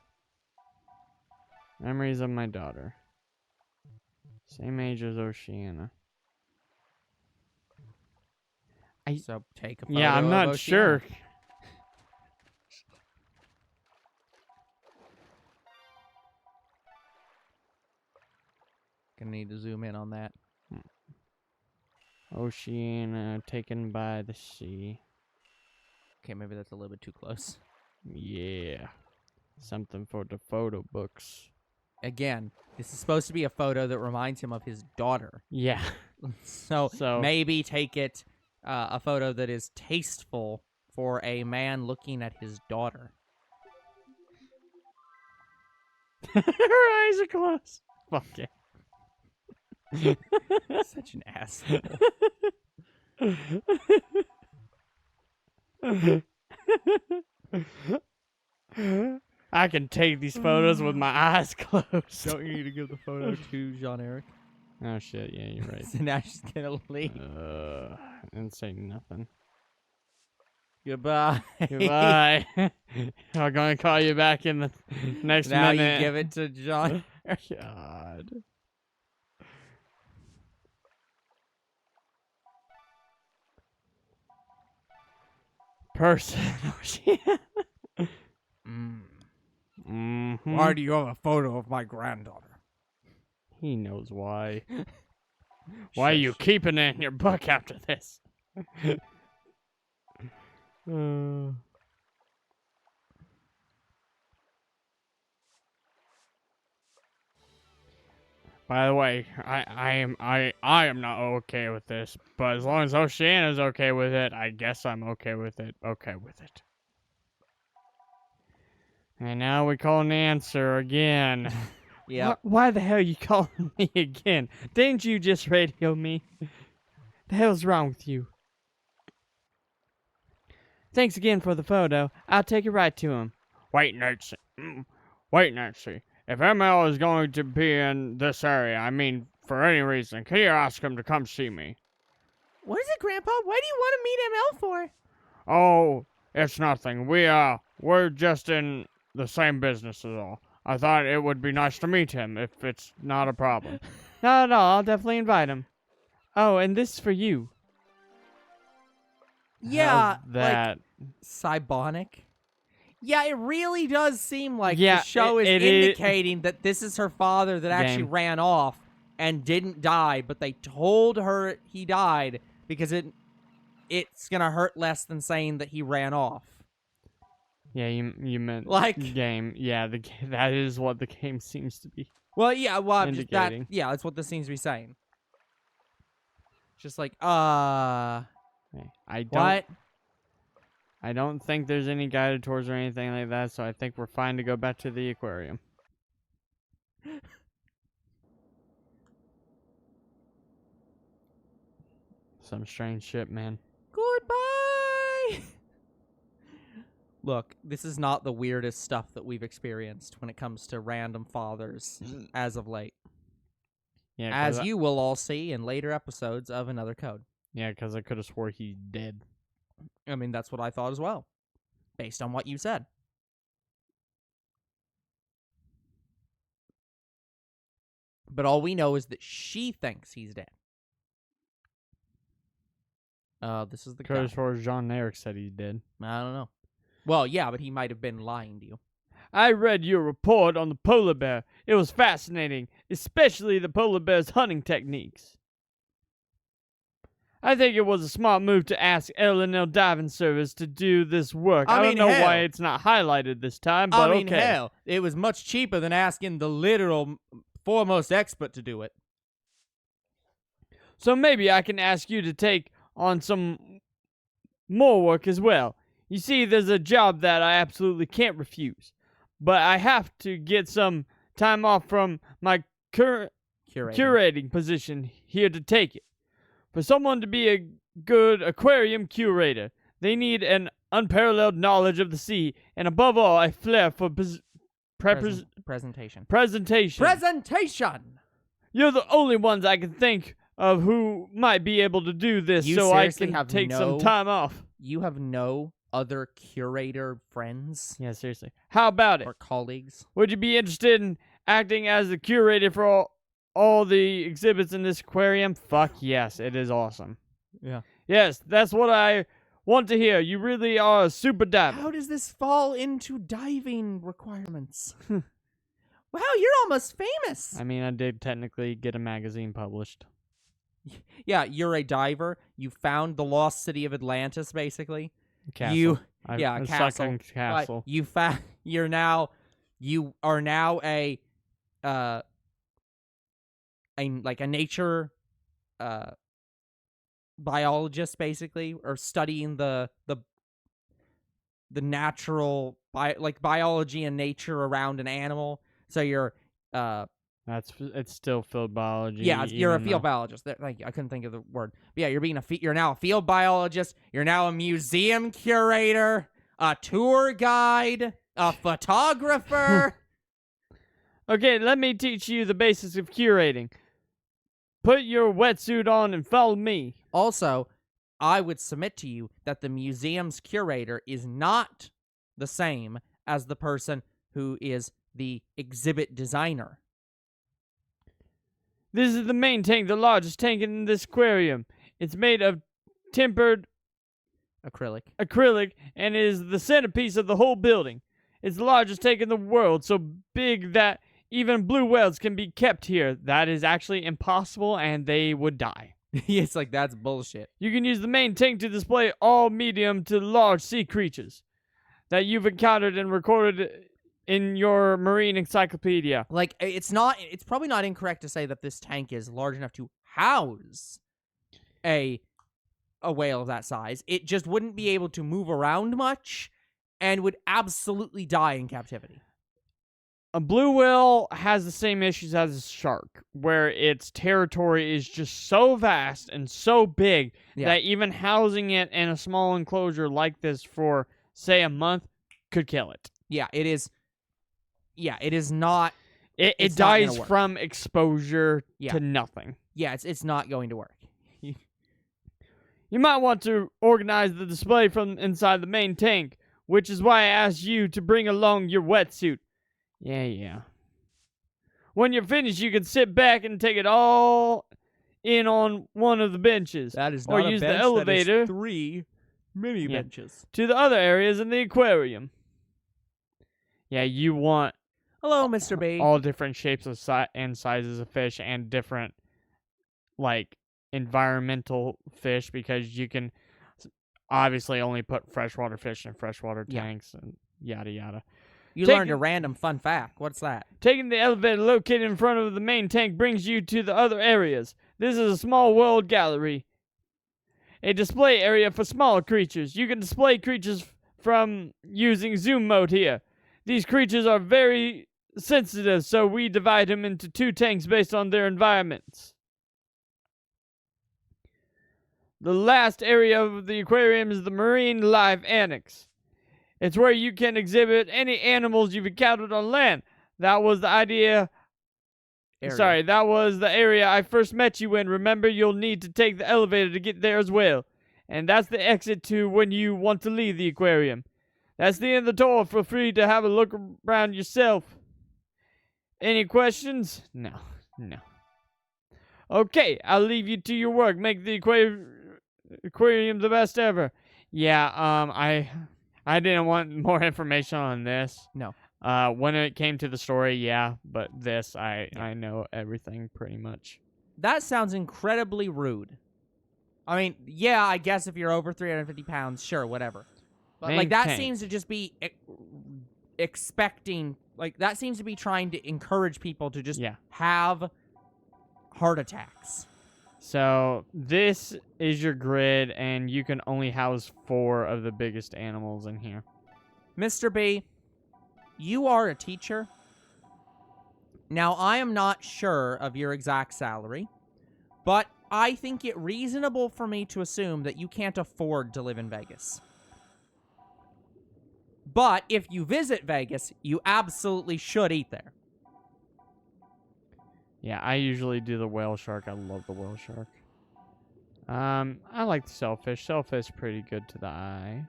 Memories of my daughter. Same age as Oceana. So take a photo Yeah, I'm of not Oceania. sure. Gonna need to zoom in on that. Oceana taken by the sea. Okay, maybe that's a little bit too close. Yeah. Something for the photo books. Again, this is supposed to be a photo that reminds him of his daughter. Yeah. So, So- maybe take it a photo that is tasteful for a man looking at his daughter. Her eyes are closed. Fuck it. Such an asshole. I can take these photos with my eyes closed. Don't you need to give the photo to Jean-Eric? Oh shit! Yeah, you're right. So now she's gonna leave. And say nothing. Goodbye. Goodbye. I'm gonna call you back in the next Now minute. you give it to John. God. Person. Why do you have a photo of my granddaughter? He knows why. Why are you keeping it in your book after this? By the way, I am not okay with this, but as long as Oceana's okay with it, I guess I'm okay with it. Okay with it. And now we call an answer again. Yeah. Why the hell are you calling me again? Didn't you just radio me? The hell's wrong with you? Thanks again for the photo. I'll take it right to him. Wait, Nancy. Wait, Nancy. If ML is going to be in this area, I mean, for any reason, can you ask him to come see me? What is it, Grandpa? Why do you want to meet ML for? Oh, it's nothing. We're just in the same business as all. I thought it would be nice to meet him if it's not a problem. Not at all. I'll definitely invite him. Oh, and this is for you. Yeah, How's that? like Cybonic. Yeah, it really does seem like Yeah, the show is it indicating that this is her father that actually Game. ran off and didn't die, but they told her he died because it's gonna hurt less than saying that he ran off. Yeah, you meant Like- game. Yeah, that is what the game seems to be Well, yeah, well, I'm just that. indicating. Yeah, that's what this seems to be saying. Just like, Okay, what? I don't think there's any guided tours or anything like that, so I think we're fine to go back to the aquarium. Some strange shit, man. Goodbye. Look, this is not the weirdest stuff that we've experienced when it comes to random fathers as of late. Yeah, As you will all see in later episodes of Another Code. Yeah, because I could have swore he's dead. I mean, that's what I thought as well, based on what you said. But all we know is that she thinks he's dead. This is the Could have guy. swore Jean Eric said he's dead. I don't know. Well, yeah, but he might have been lying to you. I read your report on the polar bear. It was fascinating, especially the polar bear's hunting techniques. I think it was a smart move to ask L&L Diving Service to do this work. I mean, don't know hell. why it's not highlighted this time, but I mean, okay. hell, it was much cheaper than asking the literal foremost expert to do it. So maybe I can ask you to take on some more work as well. You see, there's a job that I absolutely can't refuse, but I have to get some time off from my curating position here to take it. For someone to be a good aquarium curator, they need an unparalleled knowledge of the sea, and above all, a flair for Presentation. presentation. Presentation! You're the only ones I can think of who might be able to do this, You so I seriously can have take some no- time off. You have no other curator friends Yeah, seriously. How about it? or colleagues? Would you be interested in acting as the curator for all the exhibits in this aquarium? Fuck yes, it is awesome. Yeah. Yes, that's what I want to hear. You really are a super diver. How does this fall into diving requirements? Wow, you're almost famous. I mean, I did technically get a magazine published. Yeah, you're a diver. You found the lost city of Atlantis, basically. Castle. Yeah, a castle. sucking castle. You are now a nature biologist, basically, or studying the natural biology and nature around an animal. So you're It's still field biology. yeah, you're a even field though- biologist. Thank you. I couldn't think of the word. But yeah, you're now a field biologist. You're now a museum curator, a tour guide. A photographer. Okay, let me teach you the basics of curating. Put your wetsuit on and follow me. Also, I would submit to you that the museum's curator is not the same as the person who is the exhibit designer. This is the main tank, the largest tank in this aquarium. It's made of tempered acrylic and is the centerpiece of the whole building. It's the largest tank in the world, so big that even blue whales can be kept here. That is actually impossible, and they would die. It's like, that's bullshit. You can use the main tank to display all medium to large sea creatures that you've encountered and recorded in your marine encyclopedia. Like, it's probably not incorrect to say that this tank is large enough to house a whale of that size. It just wouldn't be able to move around much and would absolutely die in captivity. A blue whale has the same issues as a shark, where its territory is just so vast and so big that even housing it in a small enclosure like this for, say, a month could kill it. Yeah, it is. Yeah, it is not. It dies from exposure to nothing. Yeah, it's not going to work. You might want to organize the display from inside the main tank, which is why I asked you to bring along your wetsuit. Yeah. When you're finished, you can sit back and take it all in on one of the benches. That is not or a use bench, the elevator. that is 3 mini benches. To the other areas in the aquarium. Yeah, you want Hello, Mr. B. all different shapes of and sizes of fish and different, like, environmental fish, because you can obviously only put freshwater fish in freshwater tanks and yada yada. You learned a random fun fact. What's that? Taking the elevator located in front of the main tank brings you to the other areas. This is a small world gallery, a display area for smaller creatures. You can display creatures from using zoom mode here. These creatures are very sensitive, so we divide them into 2 tanks based on their environments. The last area of the aquarium is the marine life annex. It's where you can exhibit any animals you've encountered on land. That was the idea. Sorry, that was the area I first met you in. Remember, you'll need to take the elevator to get there as well. And that's the exit to when you want to leave the aquarium. That's the end of the tour. Feel free to have a look around yourself. Any questions? No. Okay, I'll leave you to your work. Make the aquarium the best ever. Yeah, I didn't want more information on this. No. When it came to the story, yeah, but this, I know everything pretty much. That sounds incredibly rude. I mean, yeah, I guess if you're over 350 pounds, sure, whatever. But, like, that seems to just be expecting, like, that seems to be trying to encourage people to just have heart attacks. So, this is your grid, and you can only house 4 of the biggest animals in here. Mr. B, you are a teacher. Now, I am not sure of your exact salary, but I think it reasonable for me to assume that you can't afford to live in Vegas. But if you visit Vegas, you absolutely should eat there. Yeah, I usually do the whale shark. I love the whale shark. I like the shellfish. Shellfish pretty good to the eye.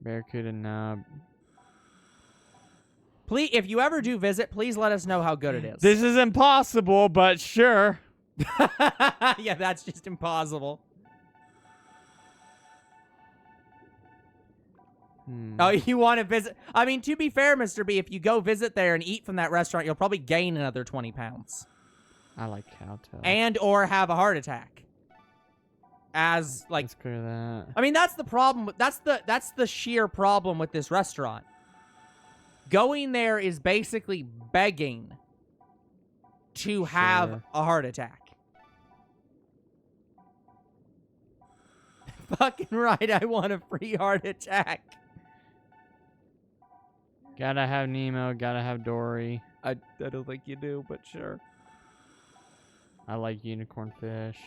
Barracuda nub. Please, if you ever do visit, please let us know how good it is. This is impossible, but sure. Yeah, that's just impossible. Oh, you want to visit? I mean, to be fair, Mr. B, if you go visit there and eat from that restaurant, you'll probably gain another 20 pounds. I like cowtail. And or have a heart attack. As, like... Let's clear that. I mean, that's the problem. That's the sheer problem with this restaurant. Going there is basically begging to have a heart attack. Fucking right, I want a free heart attack. Gotta have Nemo, gotta have Dory. I don't think you do, but sure. I like unicorn fish.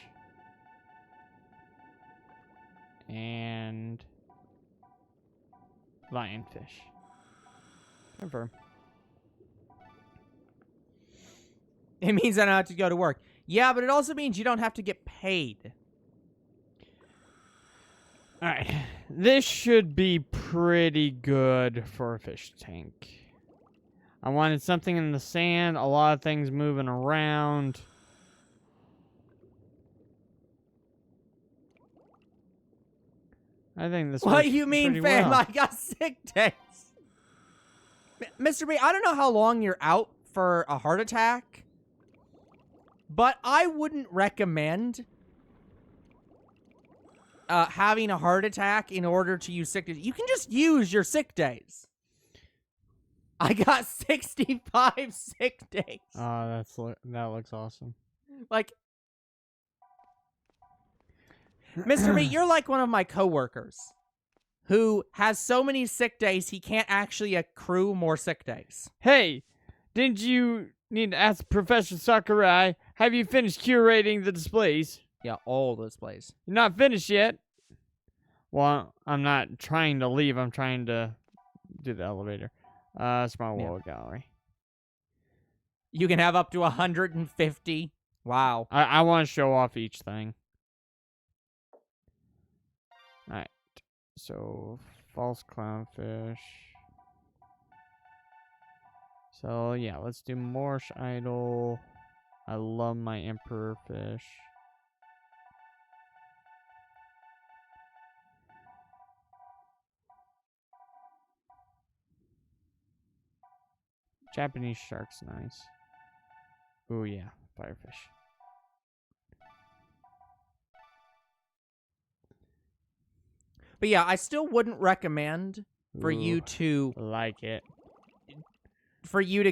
And lionfish. Confirm. It means I don't have to go to work. Yeah, but it also means you don't have to get paid. Alright. This should be pretty good for a fish tank. I wanted something in the sand, a lot of things moving around. I think this What works do you mean, pretty fam? well. I got sick days. Mr. B, I don't know how long you're out for a heart attack, but I wouldn't recommend having a heart attack in order to use sick days. You can just use your sick days. I got 65 sick days. Oh, that looks awesome. Like, Mr. B, you're like one of my coworkers who has so many sick days he can't actually accrue more sick days. Hey, didn't you need to ask Professor Sakurai? Have you finished curating the displays? Yeah, all displays. You're not finished yet. Well, I'm not trying to leave. I'm trying to do the elevator. Small world gallery. You can have up to 150. Wow. I want to show off each thing. Alright. So, false clownfish. So, yeah, let's do Moorish idol. I love my emperor fish. Japanese shark's nice. Ooh, yeah, firefish. But yeah, I still wouldn't recommend for Ooh, you to like it.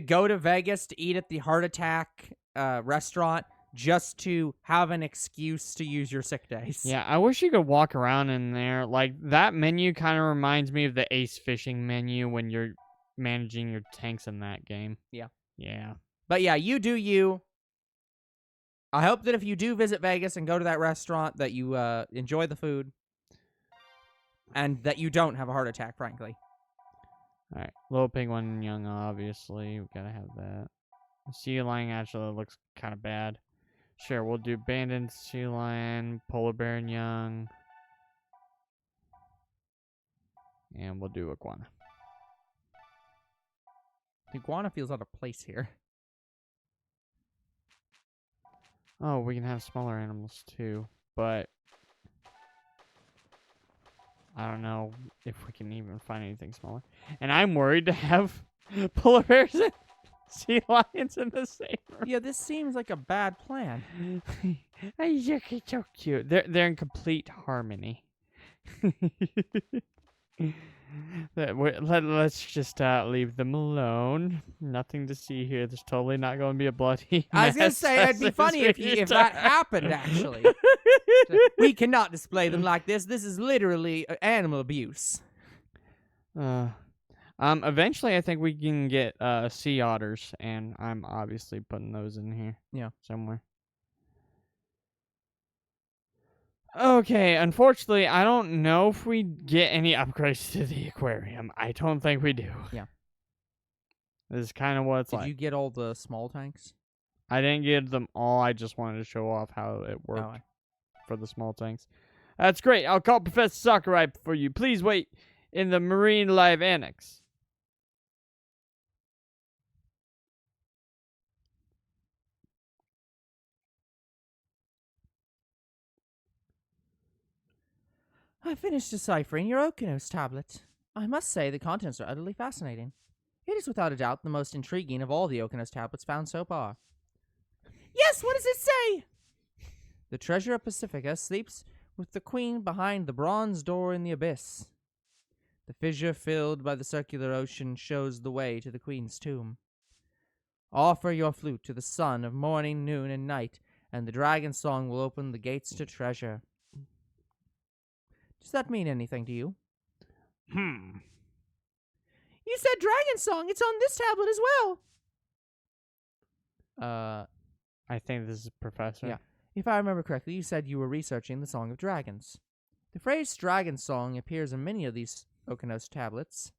go to Vegas to eat at the Heart Attack restaurant just to have an excuse to use your sick days. Yeah, I wish you could walk around in there. Like, that menu kind of reminds me of the Ace Fishing menu when you're managing your tanks in that game. Yeah. Yeah. But yeah, you do you. I hope that if you do visit Vegas and go to that restaurant that you enjoy the food and that you don't have a heart attack, frankly. Alright, little penguin and young, obviously. We gotta have that. The sea lion actually looks kind of bad. Sure, we'll do abandoned sea lion, polar bear and young. And we'll do iguana. The iguana feels out of place here. Oh, we can have smaller animals too, but I don't know if we can even find anything smaller. And I'm worried to have polar bears and sea lions in the same room. Yeah, this seems like a bad plan. You're so cute. They're in complete harmony. Let's just leave them alone. Nothing to see here. There's totally not going to be a bloody I was gonna mess say it'd be as funny if we that die. happened. Actually, we cannot display them like this. This is literally animal abuse. Eventually, I think we can get sea otters, and I'm obviously putting those in here. Yeah. Somewhere. Okay, unfortunately, I don't know if we get any upgrades to the aquarium. I don't think we do. Yeah. This is kind of what it's Did like. you get all the small tanks? I didn't get them all. I just wanted to show off how it worked Oh, for the small tanks. That's great. I'll call Professor Sakurai for you. Please wait in the Marine Life Annex. I finished deciphering your Okinos tablet. I must say the contents are utterly fascinating. It is without a doubt the most intriguing of all the Okinos tablets found so far. Yes, what does it say? The treasure of Pacifica sleeps with the queen behind the bronze door in the abyss. The fissure filled by the circular ocean shows the way to the queen's tomb. Offer your flute to the sun of morning, noon, and night, and the dragon song will open the gates to treasure. Does that mean anything to you? Hmm. You said dragon song. It's on this tablet as well. I think this is Professor. Yeah. If I remember correctly, you said you were researching the Song of Dragons. The phrase dragon song appears in many of these Okeanos tablets,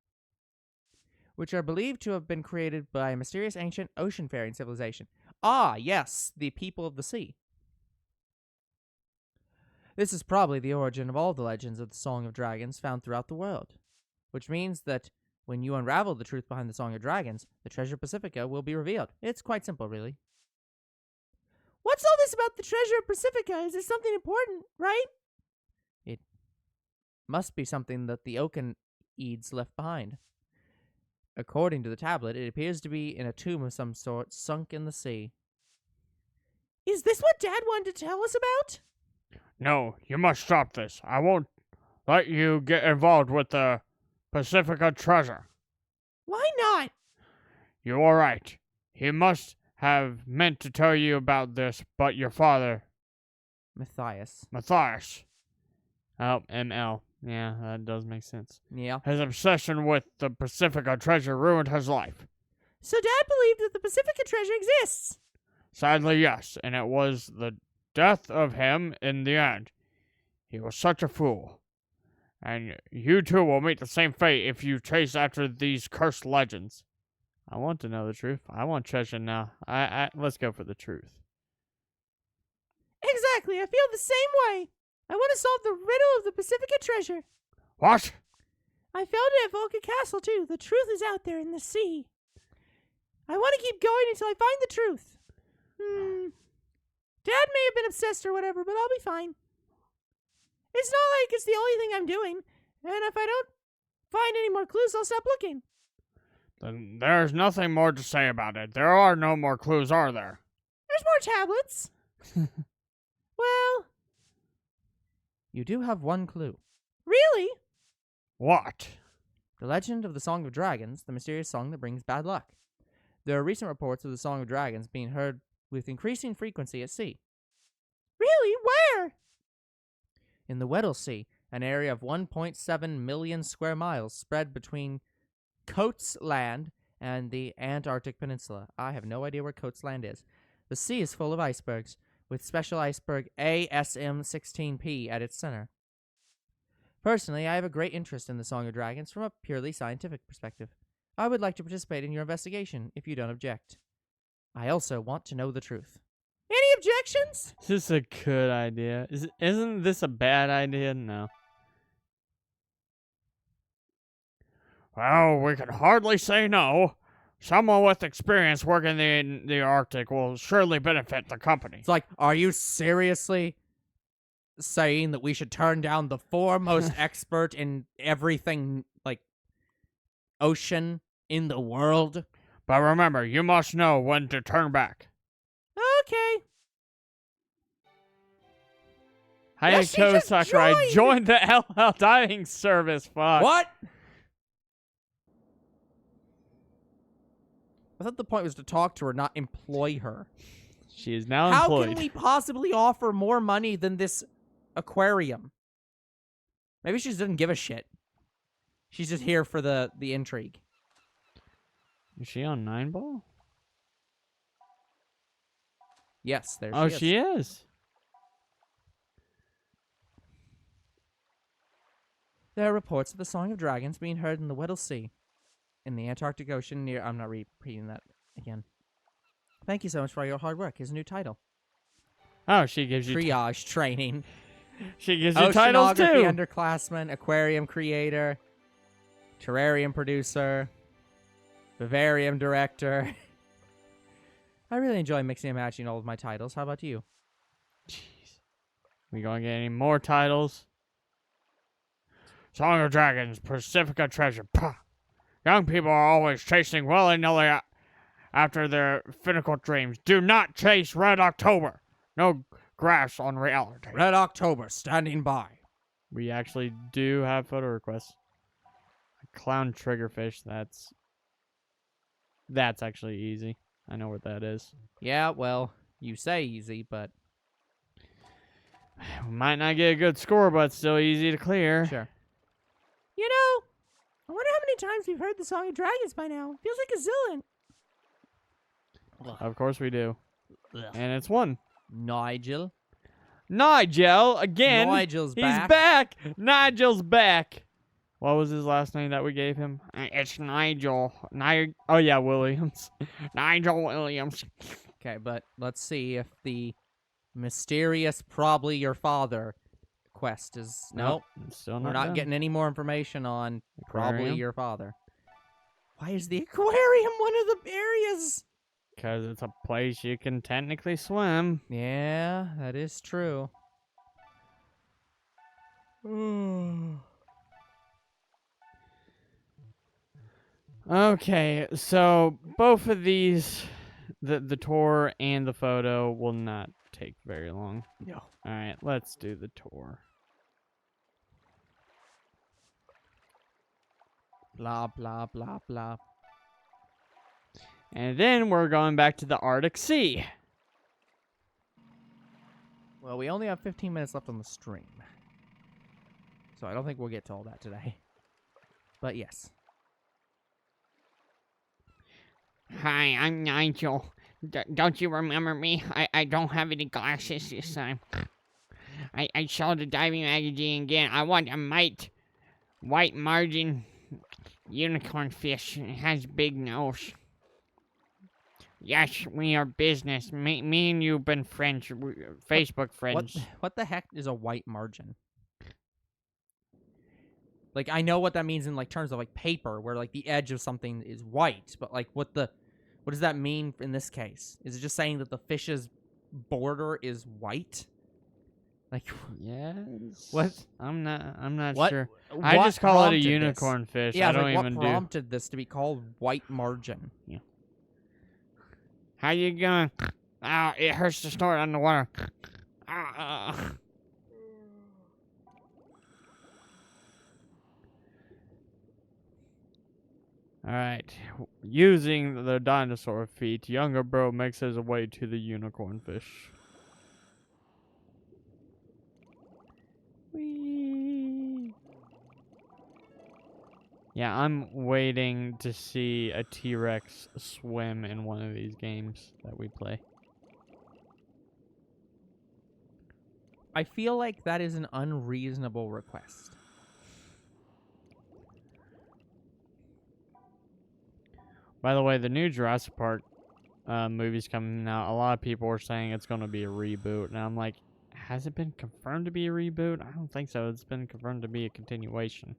which are believed to have been created by a mysterious ancient ocean-faring civilization. Ah, yes, the people of the sea. This is probably the origin of all the legends of the Song of Dragons found throughout the world, which means that when you unravel the truth behind the Song of Dragons, the Treasure Pacifica will be revealed. It's quite simple, really. What's all this about the treasure of Pacifica? Is this something important, right? It must be something that the Okeanids left behind. According to the tablet, it appears to be in a tomb of some sort, sunk in the sea. Is this what Dad wanted to tell us about? No, you must stop this. I won't let you get involved with the Pacifica treasure. Why not? You are right. He must have meant to tell you about this, but your father, Matthias. Matthias. Oh, ML. Yeah, that does make sense. Yeah. His obsession with the Pacifica treasure ruined his life. So Dad believed that the Pacifica treasure exists. Sadly, yes, and it was the death of him in the end. He was such a fool. And you too will meet the same fate if you chase after these cursed legends. I want to know the truth. I want treasure now. Let's go for the truth. Exactly, I feel the same way. I want to solve the riddle of the Pacifica treasure. What? I found it at Volca Castle, too. The truth is out there in the sea. I want to keep going until I find the truth. Dad may have been obsessed or whatever, but I'll be fine. It's not like it's the only thing I'm doing, and if I don't find any more clues, I'll stop looking. Then there's nothing more to say about it. There are no more clues, are there? There's more tablets. Well, You do have one clue. really? What? The legend of the Song of Dragons, the mysterious song that brings bad luck. There are recent reports of the Song of Dragons being heard with increasing frequency at sea. Really? Where? In the Weddell Sea, an area of 1.7 million square miles spread between Coates Land and the Antarctic Peninsula. I have no idea where Coates Land is. The sea is full of icebergs, with special iceberg ASM-16P at its center. Personally, I have a great interest in the Song of Dragons from a purely scientific perspective. I would like to participate in your investigation, if you don't object. I also want to know the truth. Any objections? Is this a good idea? Isn't this a bad idea? No. Well, we can hardly say no. Someone with experience working in the Arctic will surely benefit the company. It's like, are you seriously saying that we should turn down the foremost expert in everything, like, ocean in the world? But remember, you must know when to turn back. Okay. Hi, she just Sakurai. I joined the LL diving service. Fuck. What? I thought the point was to talk to her, not employ her. She is now How employed. can we possibly offer more money than this aquarium? Maybe she just doesn't give a shit. She's just here for the intrigue. Is she on 9-ball? Yes, there Oh, she is. she is. There are reports of the Song of Dragons being heard in the Weddell Sea, in the Antarctic Ocean near... I'm not repeating that again. Thank you so much for all your hard work. His new title. Oh, she gives you Triage training. she gives you titles Oceanography too. underclassman, aquarium creator, terrarium producer, vivarium director. I really enjoy mixing and matching all of my titles. How about you? Jeez. We gonna get any more titles? Song of Dragons, Pacifica Treasure. Pah. Young people are always chasing willy-nilly after their finical dreams. Do not chase Red October. No graphs on reality. Red October, standing by. We actually do have photo requests. A clown triggerfish. That's actually easy. I know what that is. Yeah, well, you say easy, but We might not get a good score, but it's still easy to clear. sure. You know, I wonder how many times we've heard the Song of Dragons by now. Feels like a zillion. Of course we do. And it's one. Nigel. Nigel again. Nigel's He's back. back. Nigel's back. What was his last name that we gave him? It's Nigel. Oh yeah, Williams. Nigel Williams. Okay, but let's see if the mysterious probably your father quest is nope. Still We're not not done. getting any more information on probably Aquarium? your father. Why is the aquarium one of the areas? Because it's a place you can technically swim. Yeah, that is true. Okay, so both of these, the tour and the photo, will not take very long. No. Alright, let's do the tour. Blah blah blah blah. And then we're going back to the Arctic Sea. Well, we only have 15 minutes left on the stream. So I don't think we'll get to all that today. But yes. Hi, I'm Nigel. Don't you remember me? I don't have any glasses this time. I saw the diving magazine again. I want a white margin unicorn fish. It has big nose. Yes, we are business. Me and you've been friends, Facebook friends. What the heck is a white margin? Like, I know what that means in, like, terms of, like, paper, where, like, the edge of something is white, but, like, what does that mean in this case? Is it just saying that the fish's border is white? Like, Yes. What? I'm not What? sure. what I just call it a prompted this? unicorn fish. Yeah, I it's don't like, even what do. prompted this to be called white margin? How you going? Oh, it hurts to snort underwater. Alright. Using the dinosaur feet, younger bro makes his way to the unicorn fish. Whee! Yeah, I'm waiting to see a T-Rex swim in one of these games that we play. I feel like that is an unreasonable request. By the way, the new Jurassic Park movie's coming out. A lot of people are saying it's going to be a reboot. And I'm like, has it been confirmed to be a reboot? I don't think so. It's been confirmed to be a continuation.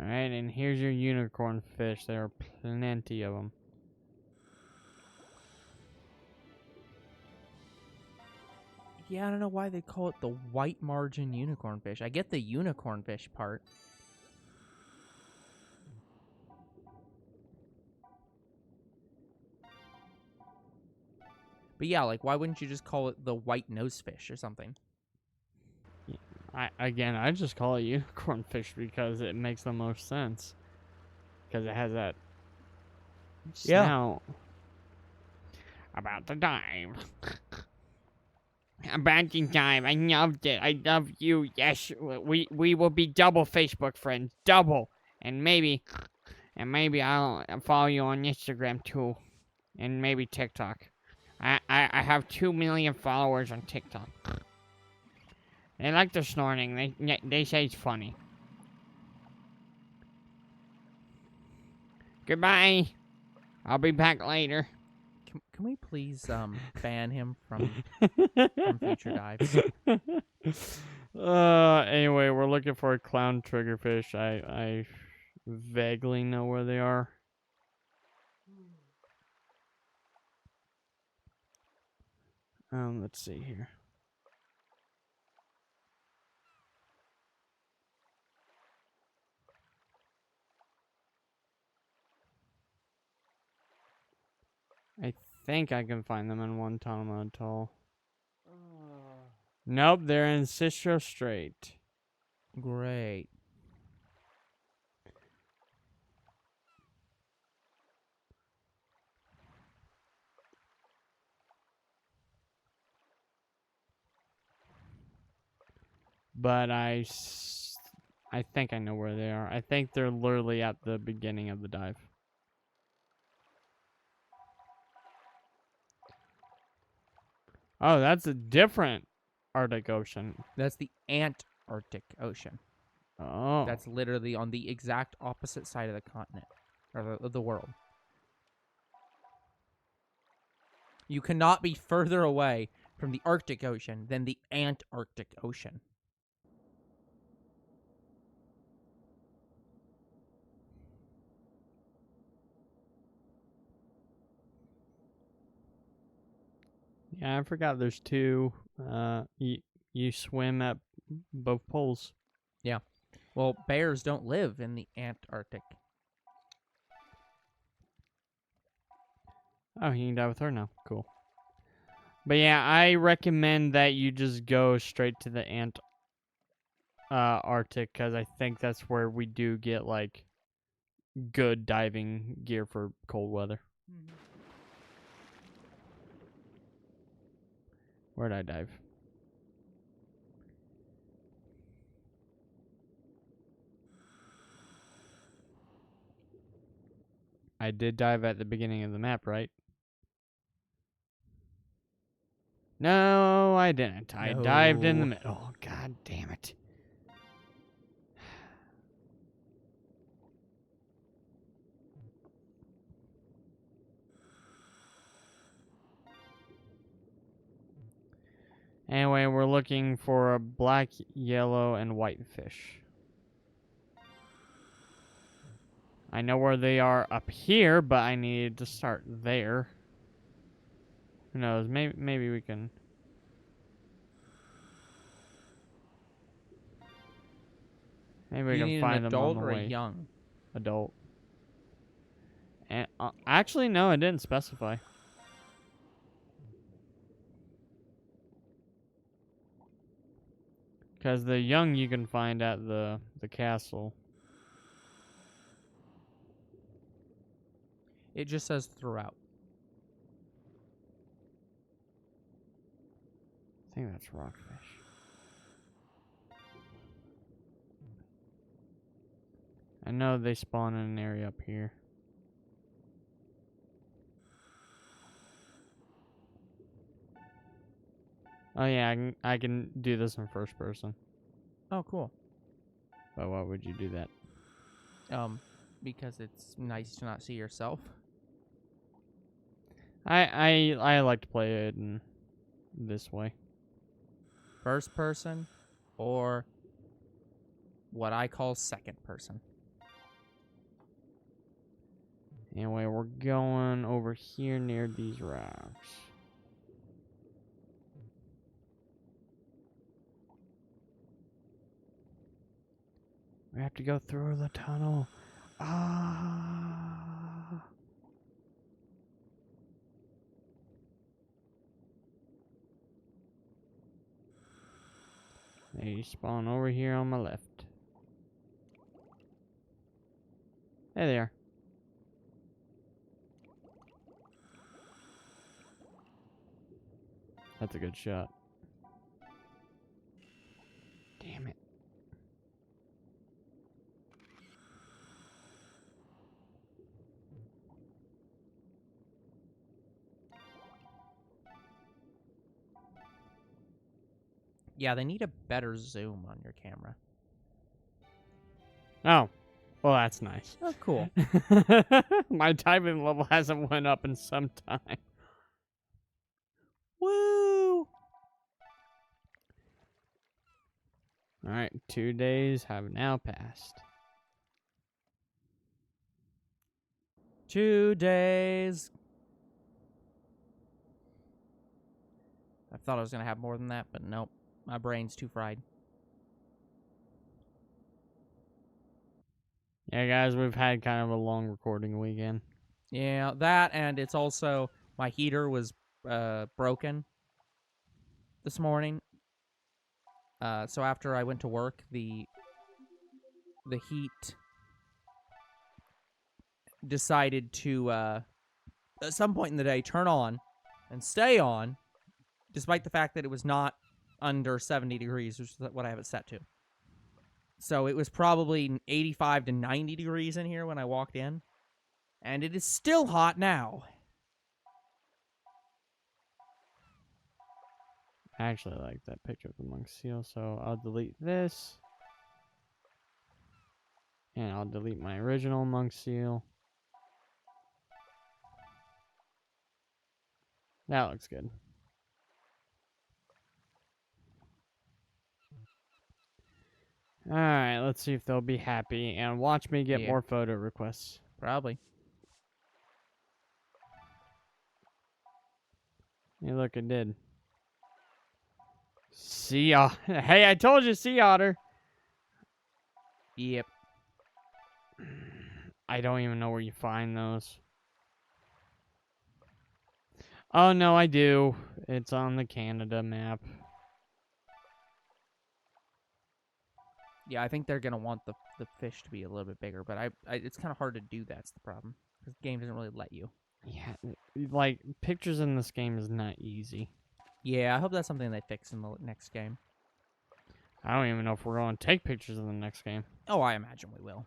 Alright, and here's your unicorn fish. There are plenty of them. Yeah, I don't know why they call it the white margin unicorn fish. I get the unicorn fish part. But yeah, like, why wouldn't you just call it the white nose fish or something? I just call it unicorn fish because it makes the most sense. Because it has that snout. About to dive. About to dive. I loved it. I love you. Yes, we will be double Facebook friends. Double. And maybe I'll follow you on Instagram too. And maybe TikTok. I have 2 million followers on TikTok. They like the snorting. They say it's funny. Goodbye. I'll be back later. Can we please ban him from future dives? Anyway, we're looking for a clown triggerfish. I vaguely know where they are. Let's see here. I think I can find them in Guantanamo Atoll. Nope, they're in Cicero Strait. Great. but I think I know where they are. I think they're literally at the beginning of the dive. Oh, that's a different Arctic Ocean. That's the Antarctic Ocean. Oh. That's literally on the exact opposite side of the continent, or the world. You cannot be further away from the Arctic Ocean than the Antarctic Ocean. Yeah, I forgot there's two. You swim at both poles. Well, bears don't live in the Antarctic. Oh, you can dive with her now. Cool. But yeah, I recommend that you just go straight to the Arctic, because I think that's where we do get like good diving gear for cold weather. Where'd I dive? I did dive at the beginning of the map, right? No, I didn't. I dived in the No. middle. God damn it. Anyway, we're looking for a black, yellow, and white fish. I know where they are up here, but I need to start there. Who knows? Maybe we can. Maybe we You can need find an them on adult the or a way. young? Adult. And actually, no, it didn't specify. Because the young you can find at the castle. It just says throughout. I think that's rockfish. I know they spawn in an area up here. Oh yeah, I can do this in first person. Oh, cool. But why would you do that? Because it's nice to not see yourself. I like to play it in this way. First person, or what I call second person. Anyway, we're going over here near these rocks. We have to go through the tunnel. Ah. They spawn over here on my left. There they are. That's a good shot. Damn it. Yeah, they need a better zoom on your camera. Oh. Well, that's nice. Oh, cool. My diving level hasn't went up in some time. Woo! Alright, 2 days have now passed. 2 days. I thought I was going to have more than that, but nope. My brain's too fried. Yeah, guys, we've had kind of a long recording weekend. Yeah, that, and it's also, my heater was broken this morning. So after I went to work, the heat decided to, at some point in the day, turn on and stay on, despite the fact that it was not under 70 degrees, which is what I have it set to. So it was probably 85 to 90 degrees in here when I walked in. And it is still hot now. I actually like that picture of the monk seal, so I'll delete this. And I'll delete my original monk seal. That looks good. Alright, let's see if they'll be happy. And watch me get Yeah. more photo requests. Probably. Hey, look, it did. Sea otter. Hey, I told you, sea otter. Yep. I don't even know where you find those. Oh, no, I do. It's on the Canada map. Yeah, I think they're going to want the fish to be a little bit bigger, but I it's kind of hard to do that's the problem. Because the game doesn't really let you. Yeah, like, pictures in this game is not easy. Yeah, I hope that's something they fix in the next game. I don't even know if we're going to take pictures in the next game. Oh, I imagine we will.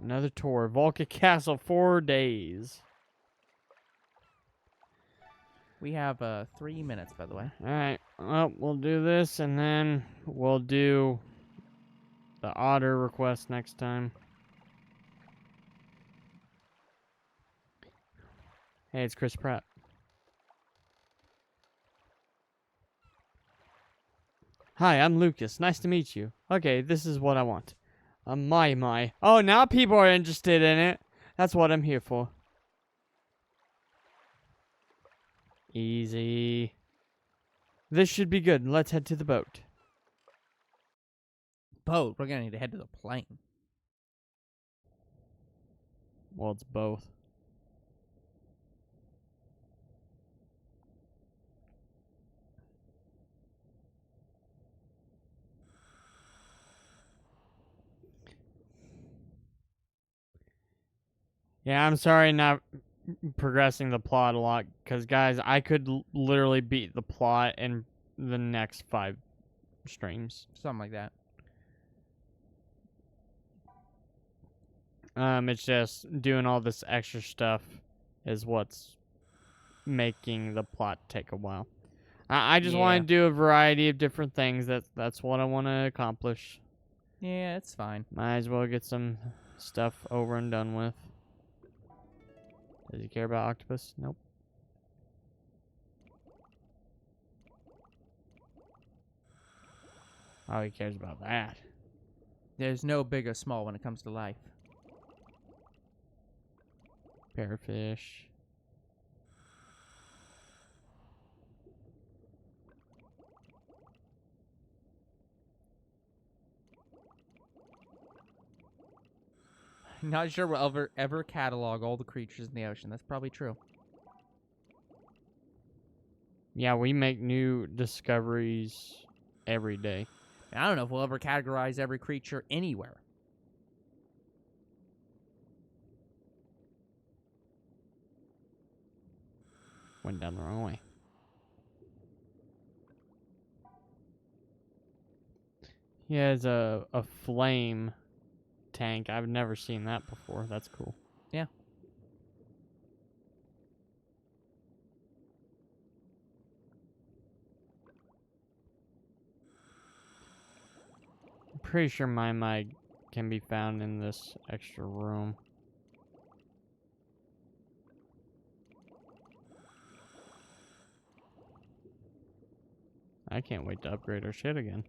Another tour. Volca Castle, 4 days. We have 3 minutes, by the way. Alright, well, we'll do this, and then we'll do the otter request next time. Hey, it's Chris Pratt. Hi, I'm Lucas. Nice to meet you. Okay, this is what I want. A my. Oh, now people are interested in it. That's what I'm here for. Easy. This should be good. Let's head to the boat. Boat? We're going to need to head to the plane. Well, it's both. Yeah, I'm sorry not progressing the plot a lot, because, guys, I could literally beat the plot in the next 5 streams. Something like that. It's just doing all this extra stuff is what's making the plot take a while. I just want Yeah. to do a variety of different things. That's what I want to accomplish. Yeah, it's fine. Might as well get some stuff over and done with. Does he care about octopus? Nope. Oh, he cares about that. There's no big or small when it comes to life. Parrotfish. Not sure we'll ever catalog all the creatures in the ocean. That's probably true. Yeah, we make new discoveries every day. And I don't know if we'll ever categorize every creature anywhere. Went down the wrong way. He has a flame tank. I've never seen that before. That's cool. Yeah. I'm pretty sure my can be found in this extra room. I can't wait to upgrade our shit again.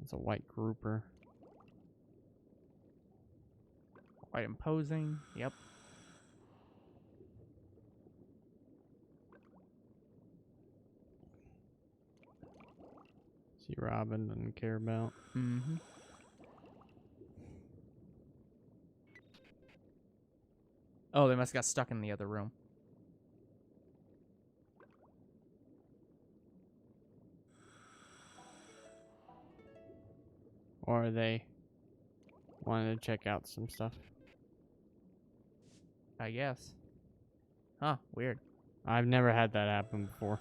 It's a white grouper. Quite imposing. Yep. See, Robin doesn't care about. Mm-hmm. Oh, they must have got stuck in the other room. Or are they? wanted to check out some stuff. I guess. Huh, weird. I've never had that happen before.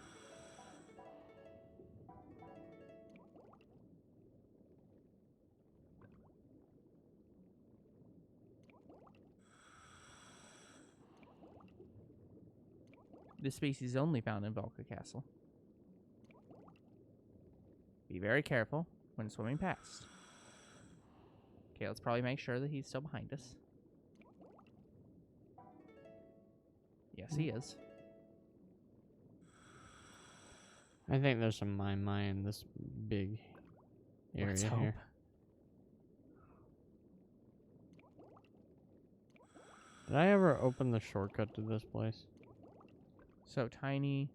This species is only found in Volca Castle. Be very careful when swimming past. Okay, let's probably make sure that he's still behind us. Yes, he is. I think there's some mai in this big area Let's here. hope. Did I ever open the shortcut to this place? So tiny.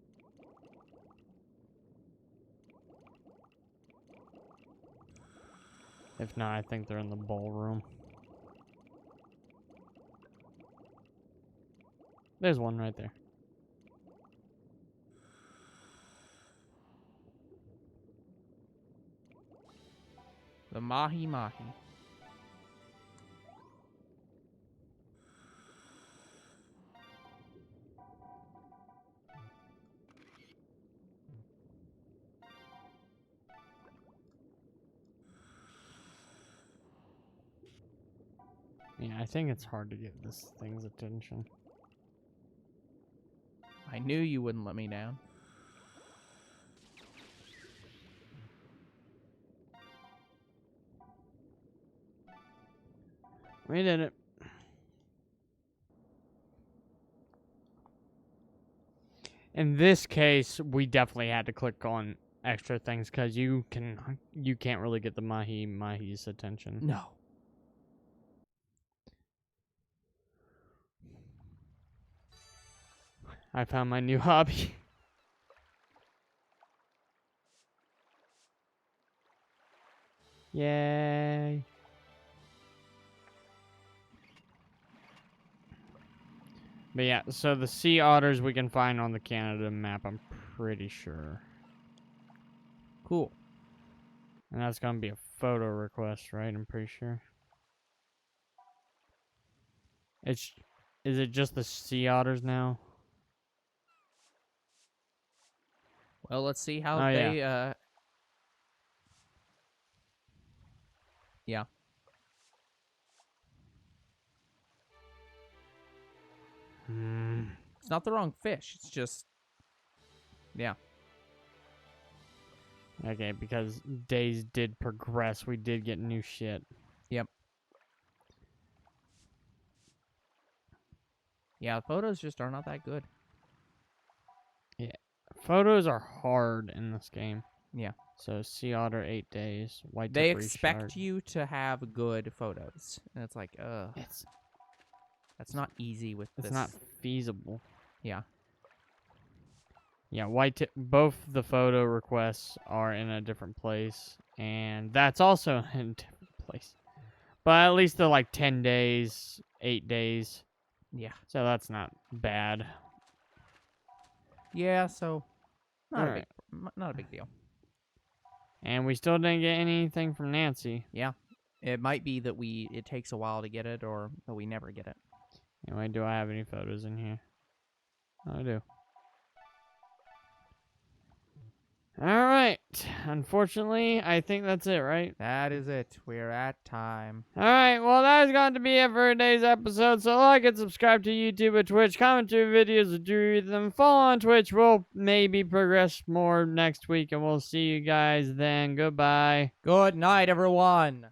If not, I think they're in the ballroom. There's one right there. The mahi mahi. Yeah, I think it's hard to get this thing's attention. I knew you wouldn't let me down. We did it. In this case, we definitely had to click on extra things because you can't really get the mahi's attention. No. I found my new hobby. Yay. But yeah, so the sea otters we can find on the Canada map, I'm pretty sure. Cool. And that's going to be a photo request, right? I'm pretty sure. Is it just the sea otters now? Well, let's see how Oh, they, yeah. It's not the wrong fish. It's just, yeah. Okay, because days did progress. We did get new shit. Yep. Yeah, photos just are not that good. Photos are hard in this game. Yeah. So sea otter 8 days. White They tip expect reshard. you to have good photos. And it's like, It's that's not easy with this. not feasible. Yeah. Yeah, both the photo requests are in a different place, and that's also in a different place. But at least they're like 10 days, 8 days. Yeah. So that's not bad. Yeah, so not Alright. not a big deal. And we still didn't get anything from Nancy. Yeah. It might be that it takes a while to get it, or that we never get it. Anyway, do I have any photos in here? Oh, I do. Alright. Unfortunately, I think that's it, right? That is it. We're at time. Alright, well, that is going to be it for today's episode. So like and subscribe to YouTube and Twitch. Comment your videos, do them. Follow on Twitch. We'll maybe progress more next week, and we'll see you guys then. Goodbye. Good night, everyone.